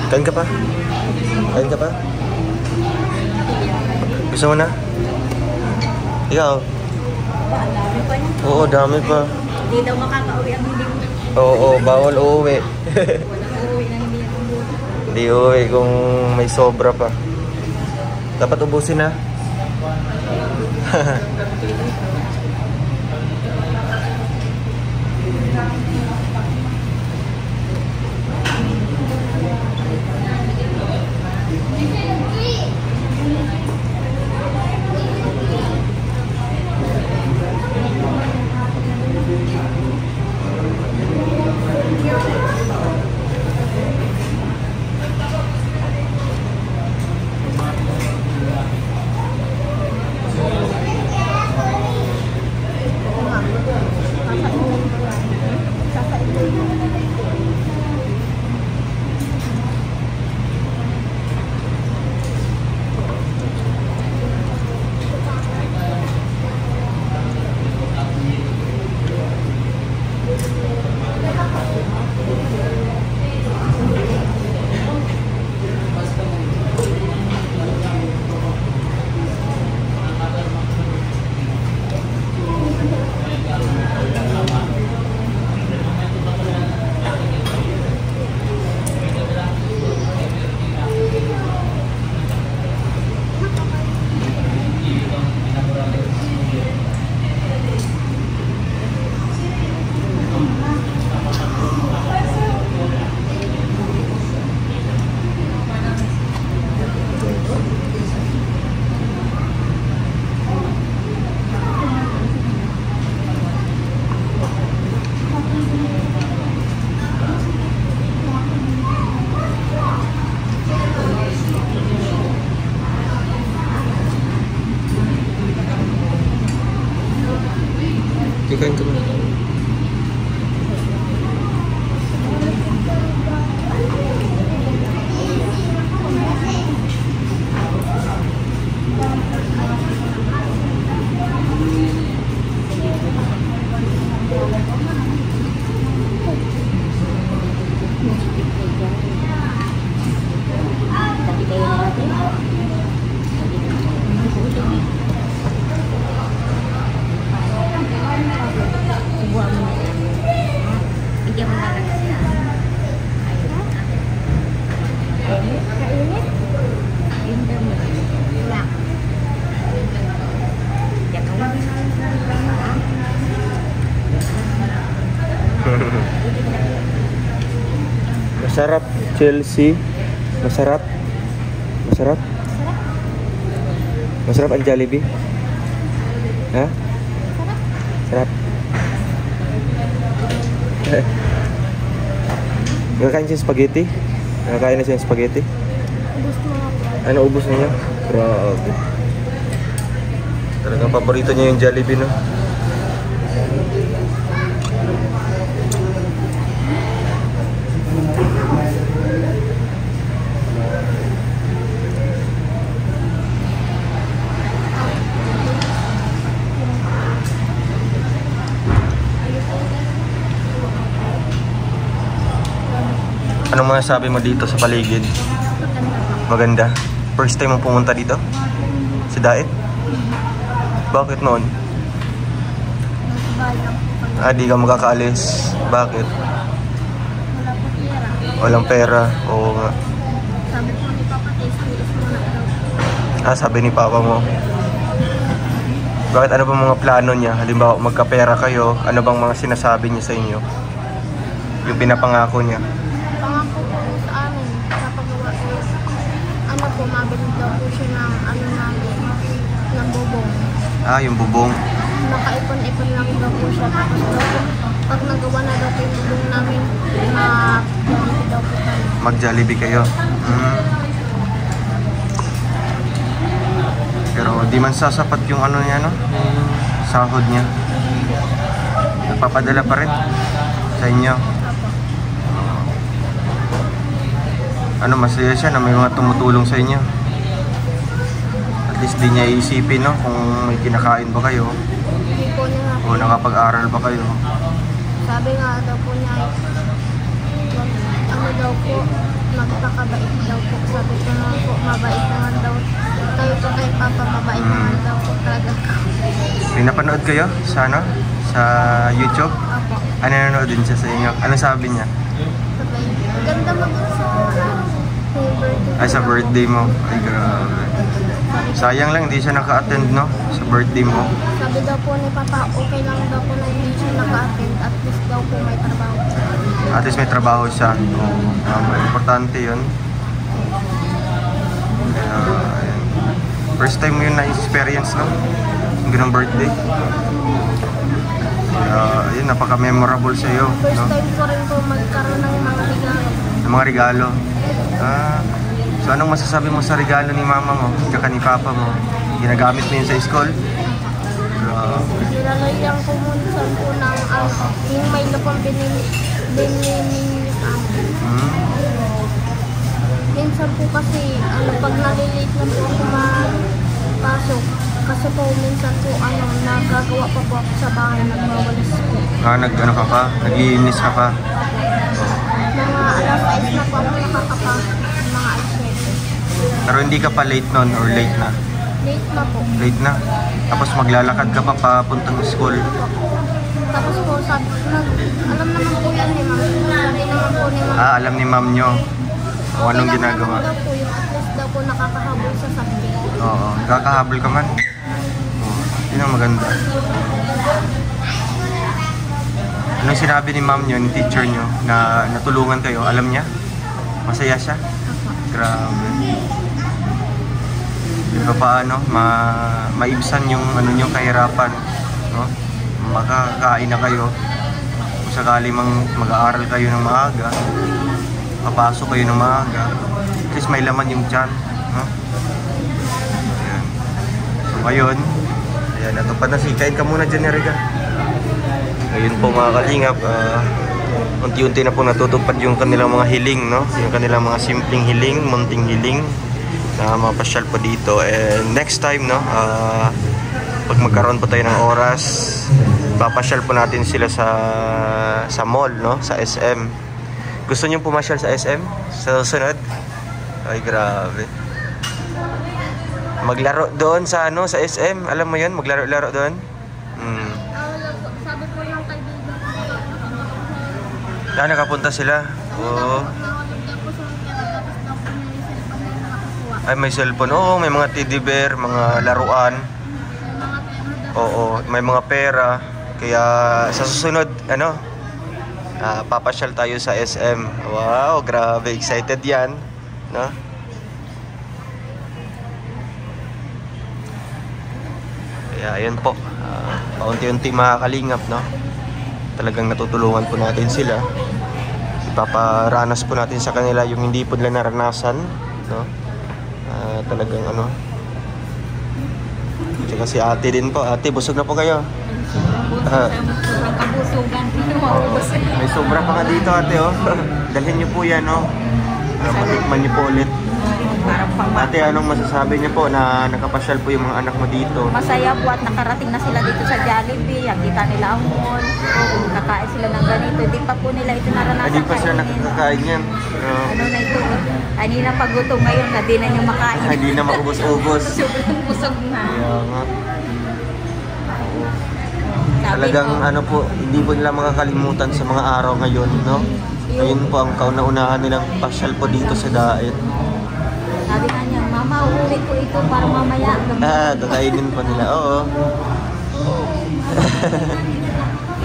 Kain ka pa? Kain ka pa? Gusto mo na? Ikaw? Dami pa niya. Oo, dami pa. Hindi daw makaka-uwi ang hindi mo. Oo, bawal uuwi. Walang uuwi na hindi yan umuwi. Hindi uuwi kung may sobra pa. Dapat ubusin na. Kain ka ba? Masarap, Chelsea. Masarap. Masarap. Masarap ang Jollibee. Ha? Sarap. Nakakain siya spaghetti? Nakakain na siya spaghetti? Ubus mo nga po. Ano, ubus na niya? Grabe. Talagang paborito niya yung Jollibee, no? Anong masasabi mo dito sa paligid? Maganda. First time mo pumunta dito? Sa Daet? Bakit noon? Ah, di ka makakaalis. Bakit? Walang pera. Oo nga. Sabi po ni Papa, taste mo na daw. Ah, sabi ni Papa mo. Bakit? Ano bang mga plano niya? Halimbawa, magkapera kayo. Ano bang mga sinasabi niya sa inyo? Yung pinapangako niya. Pangako po sa amin, kapagawa po, ano po, mabili daw po siya ng ano namin, ng bubong. Ah, yung bubong. Makaipon-ipon lang daw po siya. Tapos daw po, pag nagawa na daw po yung bubong namin, mag-Jollibee daw po tayo. Mag-Jollibee kayo. Pero di man sasapat yung ano niya, no? Yung sahod niya. Nagpapadala pa rin sa inyo. Ano, masaya siya na may mga tumutulong sa inyo. At least di niya iisipin, no? Kung may kinakain ba kayo Hindi po niya nga po. o nakapag-aral ba kayo. Sabi nga daw po niya, ang ano daw po, magpakabait daw po. Sabi ko naman po, mabait naman daw. Kayo po kay Papa, mabait naman daw po talaga. May napanood kayo sa ano? Sa YouTube? Opo. Ano nanonood din siya sa inyo? Anong sabi niya? Sabi, ganda mo dun sa birthday. Ay, sa birthday mo. Ay, grabe. Sayang lang, hindi siya naka-attend, no? Sa birthday mo. Sabi daw po ni Papa, okay lang daw po na hindi siya naka-attend. At least daw po may trabaho. At least may trabaho siya. Importante yun. Kaya, ayan. First time mo yun na-experience, no? Yung ganong birthday. Kaya, ayun, napaka-memorable sa iyo. First No? time ko rin po magkaroon ng mga regalo. Ng mga regalo. So, anong masasabi mo sa regalo ni mama mo? Tsaka ni papa mo? Ginagamit mo yun sa school? Nilalagyan ko muna po ng yung may lupang binili sa akin. Minsan po kasi, pag nalilate na po ako mapasok, kasi po minsan po, nagagawa pa po ako sa bahay, nagmawalis po. Nag-ano ka pa? Nag-iinis ka pa? Mga alas 5 na po ako nakakapasok, mga alas 7. Pero hindi ka pa late nun or late na? Late na po. Late na? Tapos maglalakad ka pa papuntang school? Tapos po, alam naman po yan ni Ma'am. Sabi naman po ni Ma'am. Alam ni ma'am nyo kung anong Okay lang ginagawa. naman daw po yung at least daw po nakakahabol sa subject. Oo, kakahabol ka man. Yun ang maganda. Anong sinabi ni ma'am nyo, ni teacher nyo, na natulungan kayo? Alam niya? Masaya siya? Grabe. Di ba paano? Maibsan yung ano nyo kahirapan. No? Makakain na kayo. Kung sakali mag-aaral kayo ng maaga, papasok kayo ng maaga, at least may laman yung tiyan. No? Ayan. So ngayon, ayan, natupad na si. Kain ka muna dyan, Erica. Ngayon po mga kalingap, unti-unti na po natutupad yung kanilang mga hiling, no? Yung kanilang mga simpleng hiling, munting hiling na mapasyal po dito. And next time, no, pag magkaroon po tayo ng oras, papasyal po natin sila sa mall, no? Sa SM. Gusto niyo pumasyal sa SM? Sa susunod? Ay, grabe. Maglaro doon sa ano, sa SM. Alam mo 'yun, maglaro-laro doon. Sabi po yung kaibigan ko. Nakapunta sila. Oo. Ay, may cellphone. Oo, may mga teddy bear, mga laruan. Oo, may mga pera. Kaya sa susunod, ano, papasyal tayo sa SM. Wow, grabe, excited yan, no? Kaya ayun po, paunti-unti makakalingap, no? Talagang natutulungan po natin sila. Ipaparanas po natin sa kanila yung hindi po nila naranasan, no? Talagang ano. Tsaka si ate din po. Ate, busog na po kayo. Sobrang kabusugan. May sobra pa nga dito, ate, oh. Dalhin niyo po yan, oh. Matikman niyo po ulit. Ate, anong masasabi niyo po na nakapasyal po yung mga anak mo dito? Masaya po at nakarating na sila dito sa Jollibee. Kita nila ang mall. Kakain sila ng ganito. Hindi pa po nila ito naranasan. Hindi pa sila nakakakain yan. Ano na ito? Hindi na pagutom ngayon na di na niyo makain. Hindi na maubos-ubos. Sobrang busog na. Kaya nga. Talagang ano po, hindi po nila makakalimutan sa mga araw ngayon, no? Ngayon po ang kauna-unahan nilang pasyal po dito sa Daet. Sabi nga niya, Mama, uuwi ko ito para mamaya. Kakainin po nila, oo.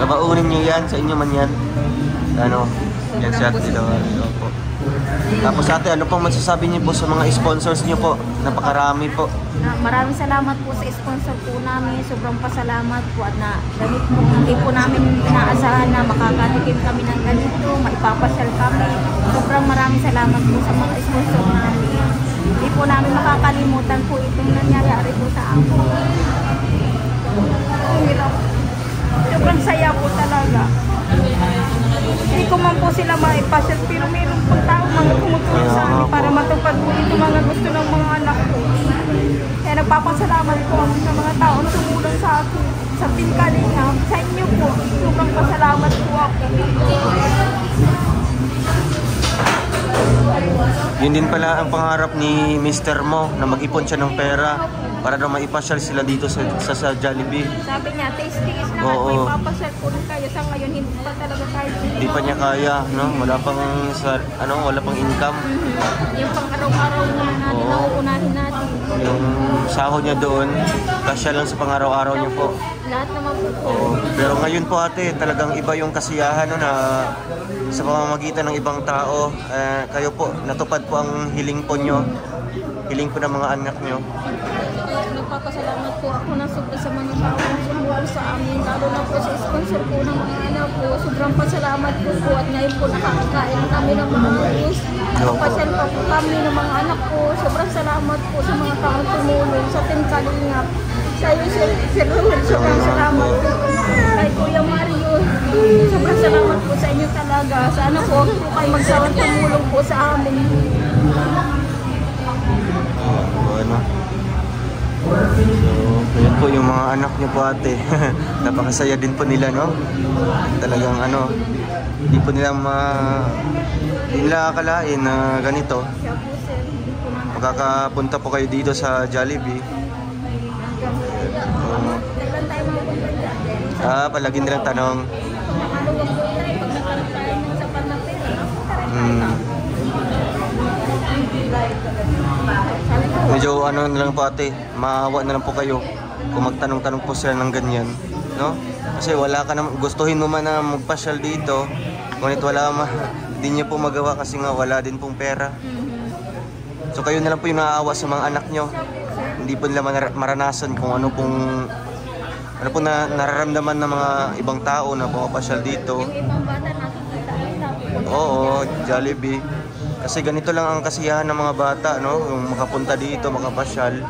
Kapaunin niyo yan, sa inyo man yan. Ano, yan siya, po. Tapos ate, ano pong masasabi niyo po sa mga sponsors niyo po? Napakarami po. Maraming salamat po sa sponsor po namin. Sobrang pasalamat po at na ganit po. Hindi po namin inaasahan na makakatikim kami ng ganito, maipapasyal kami. Sobrang maraming salamat po sa mga sponsor namin. Hindi po namin makakalimutan po itong nangyayari po sa amin. Sobrang saya po talaga. Hindi ko man po sila maipasyal pero meron po tao mga tumutulong sa amin para matupad po ito mga gusto ng mga anak ko. Kaya nagpapasalamat po ako sa mga tao na tumulong sa akin, sa Team Kalingap, sa inyo po. Sobrang pasalamat po ako. Yun din pala ang pangarap ni Mr. Mo na mag-ipon siya ng pera para daw maipasyal sila dito sa Jollibee. Sabi niya, tiis-tiis na nga, may papasyal po kayo. Sa ngayon, hindi pa talaga kaya. Hindi pa niya kaya, no? Wala pang income. Yung pang araw-araw na nauunahin natin. Yung sahod niya doon, kasya lang sa pang-araw-araw niya po. Lahat naman po. Oo. Pero ngayon po ate, talagang iba yung kasiyahan no, na sa pamamagitan ng ibang tao. Kayo po, natupad po ang hiling po nyo. Hiling po ng mga anak nyo. Nagpapasalamat po ako na sobra sa mga tao na sumulong sa amin. Lalo na po sa sponsor po ng mga anak po. Sobrang pasalamat po at ngayon po nakakakain kami ng mga ayos. Pasyal pa po kami ng mga anak po. Sobrang salamat po sa mga taong tumulong sa Team Kalingap. Sa iyo, Sir Ruel, sobrang salamat po. Kay Kuya Mario, sobrang salamat po sa inyo talaga. Sana po kayo magsawang tumulong po sa amin. Ano? So, yan po yung mga anak niyo po ate. Napakasaya din po nila, no? Talagang ano, hindi po nila hindi nila akalain na ganito. Makakapunta po kayo dito sa Jollibee. Palagi nilang tanong. Medyo ano na lang po ate, maawa na lang po kayo kung magtanong-tanong po sila ng ganyan, no? Kasi wala ka na, gustuhin mo man na magpasyal dito, ngunit hindi niyo po magawa kasi nga wala din pong pera. So kayo na lang po yung naaawa sa mga anak nyo. Hindi po nila maranasan kung ano pong nararamdaman ng mga ibang tao na pumapasyal dito. Yung ibang bata nakikita nila. Oo, Jollibee. Kasi ganito lang ang kasiyahan ng mga bata, no? Yung makapunta dito, makapasyal.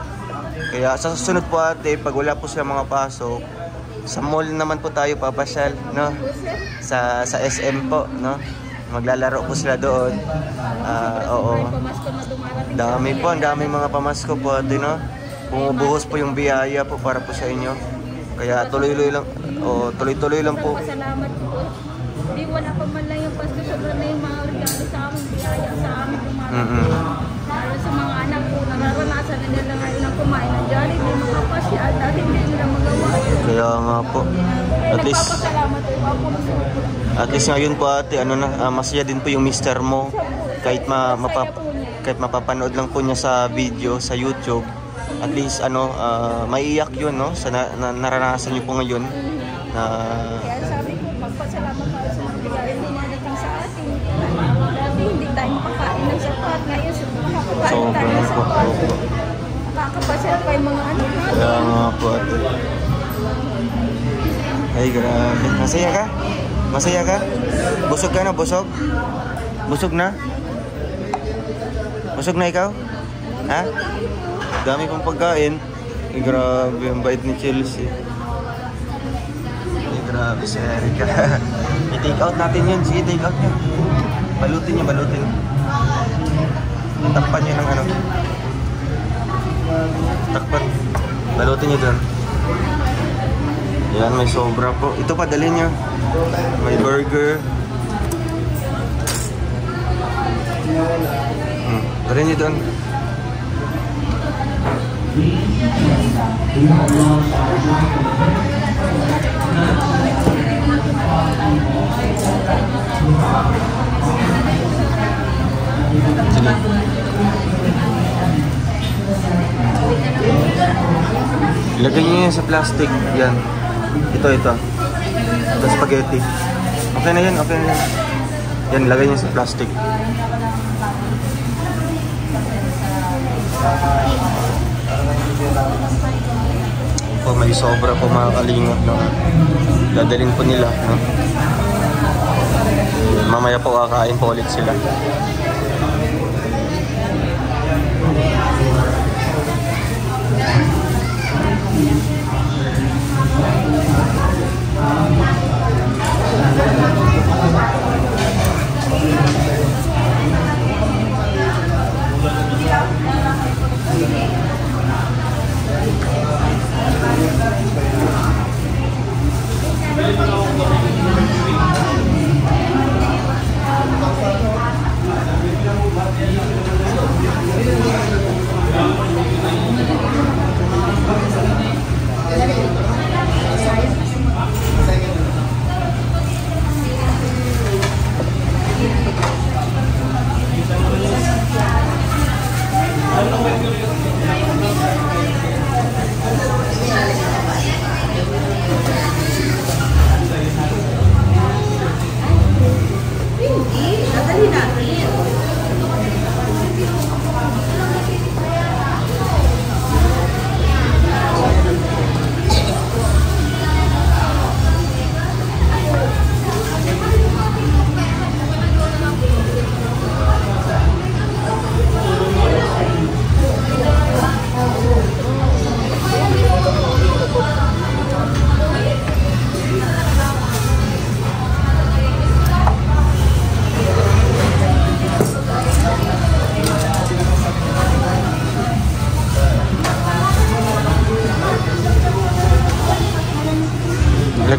Kaya sa susunod po ate, pag wala po siya mga pasok, sa mall naman po tayo papasyal, no? Sa SM po, no? Maglalaro po sila doon. Oo. Dami po, ang daming mga pamasko po ate, no? Bumubuhos po yung biyaya po para po sa inyo. Kaya tuloy-tuloy lang po. Salamat po. Di wala pa man lang yung Pasko, sobrang na yung mga regalo sa amin, biyaya sa amin Lalo sa mga anak po, nararanasan na nila ngayon ng kumain ng Jollibee, mga pasyal, dahil hindi nila magawa. Kaya nga po. At least ngayon po ate, masaya din po yung Mr. Mo. Kahit mapapanood lang po niya sa video, sa YouTube. At least maiiyak yun, no? Sa naranasan niyo po ngayon. Kaya sabi ko, magpasalamat tayo sa mga bigay na dumadating sa atin. Dati hindi tayo makakain ng sapat. Ngayon, makakain tayo ng sapat. Nakakapasyal pa yung mga anak natin. Kaya nga po ate. Ay, grabe. Masaya ka? Masaya ka? Busog ka na? Busog? Busog na? Busog na ikaw? Ha? Dami pang pagkain. Ay, grabe. Ang bait ni Chelsea. Ay, grabe si Erica. I-take out natin yun. Sige, take out nyo. Balutin nyo, balutin. Takpan nyo ng takpan. Balutin nyo dun. Yan, may sobra po. Ito pa, dalhin nyo. May burger. Dalhin nyo dun. Sige. Ilagay nyo yan sa plastic. Yan. Ito. Ito spaghetti. Okay na yan, okay na yan. Yan, lagay nyo sa plastic. Po, may sobra po mga kalingap, no? Dadalhin po nila, no? Mamaya po kakain po ulit sila.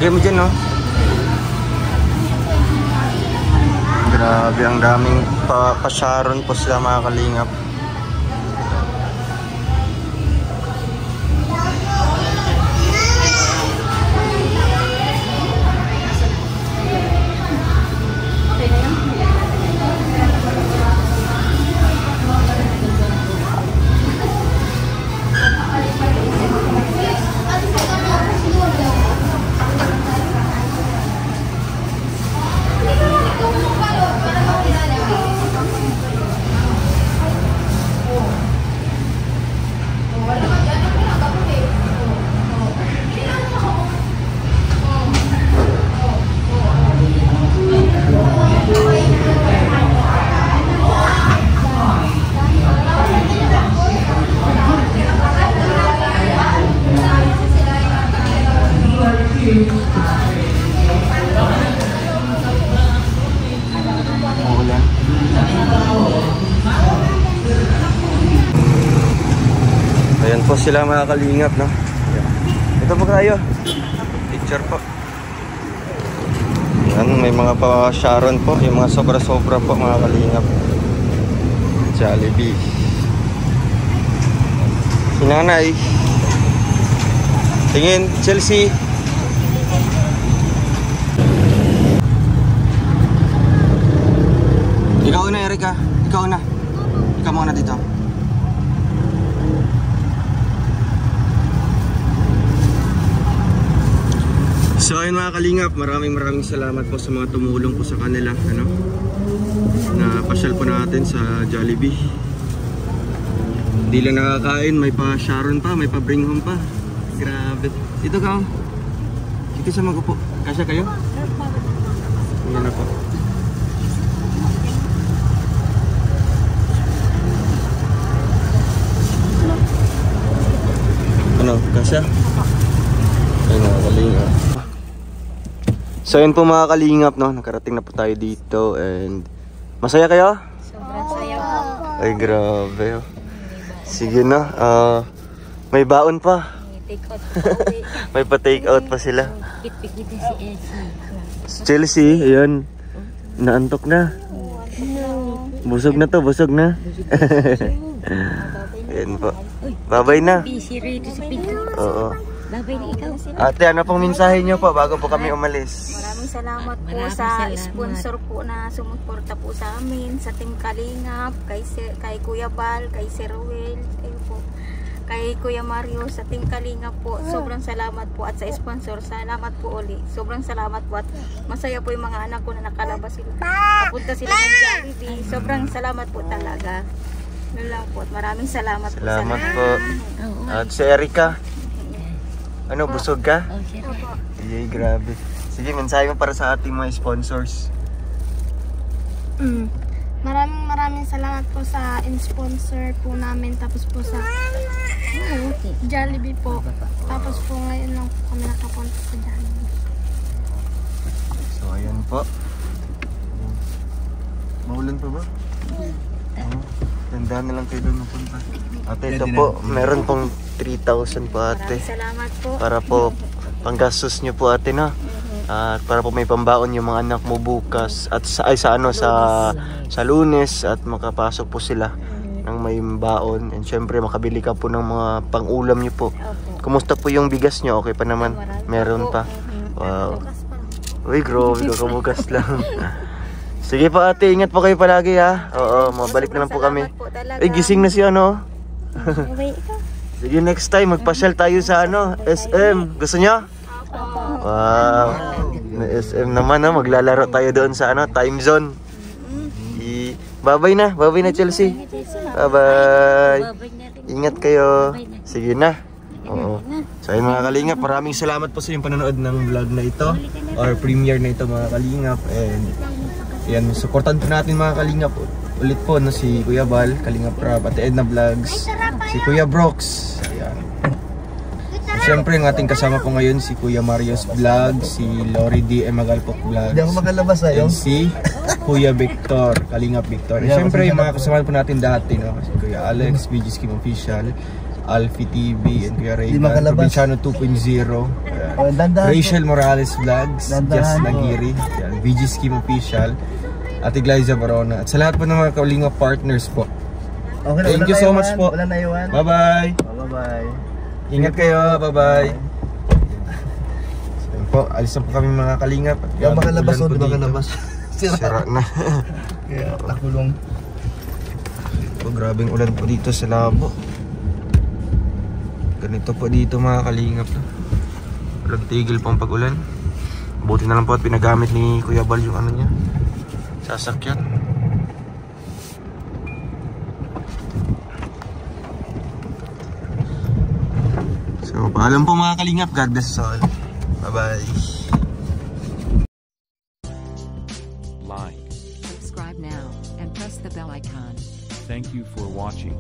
Lagay mo dyan, no? Grabe, ang daming pa-Sharon po sila mga kalingap. Ayan po sila mga kalingap, no? Ito po kayo. Picture po. Ayan, may mga pa-Sharon po. Yung mga sobra-sobra po mga kalingap. Jollibee. Si Nanay. Tingin, Chelsea. Ikaw na, Erika. Ikaw na. Ikaw muna dito. So ayun mga kalingap, maraming salamat po sa mga tumulong po sa kanila, ano? Na pasyal po natin sa Jollibee. Hindi lang nakakain, may pa-Sharon pa, may pa-bring home pa. Grabe. Dito ka. Dito sa magupo. Kasya kayo? Ayan na po. Ano? Kasya? Ayun mga kalingap. So yun po mga kalingap, no? Nakarating na po tayo dito and masaya kayo? Sobrang saya po. Ay grabe. Sige na, may baon pa. May take out po. May pa-take out pa sila. Bit-bitin si Elsie. Si Chelsea, ayan. Naantok na. Busog na to, busog na. Ayan po. Babay na. Busy ready sa pinto. Oo. Babay na ikaw. Ate, ano pong mensahe nyo po bago po kami umalis? Maraming salamat po Maraming sa salamat. sponsor po na sumuporta po sa amin, sa Team Kalingap, kay Kuya Bal, kay Sir Will, kay Kuya Mario, sa Team Kalingap po. Sobrang salamat po at sa sponsor, salamat po uli. Sobrang salamat po at masaya po yung mga anak ko na nakalabas sila. Napunta sila ng Jollibee. Sobrang salamat po talaga. Yun lang po at maraming salamat po. Salamat po. At si Erika, ano, busog ka? Oh, sir. Yay, grabe. Sige, mensahe mo para sa ating mga sponsors. Maraming salamat po sa in-sponsor po namin, tapos po sa Jollibee po. Tapos po ngayon lang po kami nakapunta sa Jollibee. So, ayan po. Maulan pa ba? Tandaan na lang kayo doon mapunta. Ate, ito po, meron pong 3,000 po ate. Maraming salamat po. Para po, panggastos nyo po ate, no? At para po may pambaon yung mga anak mo bukas. At sa Lunes at makapasok po sila ng may baon. And syempre, makabili ka po ng mga pang-ulam nyo po. Kumusta po yung bigas nyo? Okay pa naman? Meron pa? Wow. Uy, grabe, kakabukas lang. Sige po ate, ingat po kayo palagi ha. Oo, mabalik na lang po kami. Eh, gising na si ano. Sige, next time magpasyal tayo sa ano, SM. Gusto nyo? Wow. Na SM naman ha, maglalaro tayo doon sa ano, time zone. Bye-bye na Chelsea. Bye-bye. Ingat kayo. Sige na. Oo. So ayun mga kalingap, maraming salamat po sa inyong panonood ng vlog na ito or premiere na ito mga kalingap. And yan, supportan po natin mga kalingap ulit po no, si Kuya Bal, Kalingap Rab, at Edna Vlogs, si Kuya Brox. Ayan. At syempre ang ating kasama po ngayon si Kuya Mario's Vlog, si Lori D. Magalpok Vlogs. Hindi ako makalabas ayo. And si Kuya Victor, Kalingap Victor. At syempre yung mga kasama po natin dati, no? Si Kuya Alex, BG Skim Official, Alfie TV, and Kuya Ray. Makalabas. Provinciano 2.0. Rachel Morales Vlogs, Jess Nagiri, VG Scheme Official, Ate Glyza Barona, at sa lahat po ng mga Kalinga partners po. Okay, thank you so much po. Wala na iwan. Bye-bye. Bye-bye. Ingat kayo. Bye-bye. So, po, alis na po kami mga Kalingap. Yung makalabas o, di ba kalabas? Sira na. Kaya nakulong. So, grabing ulan po dito sa Labo. Ganito po dito mga Kalingap. Walang tigil pang pag-ulan. Buti na lang po at pinagamit ni Kuya Bal yung ano niya, sasakyan. So, paalam po mga Kalingap. God bless us all. Bye-bye. Like, subscribe now, and press the bell icon. Thank you for watching.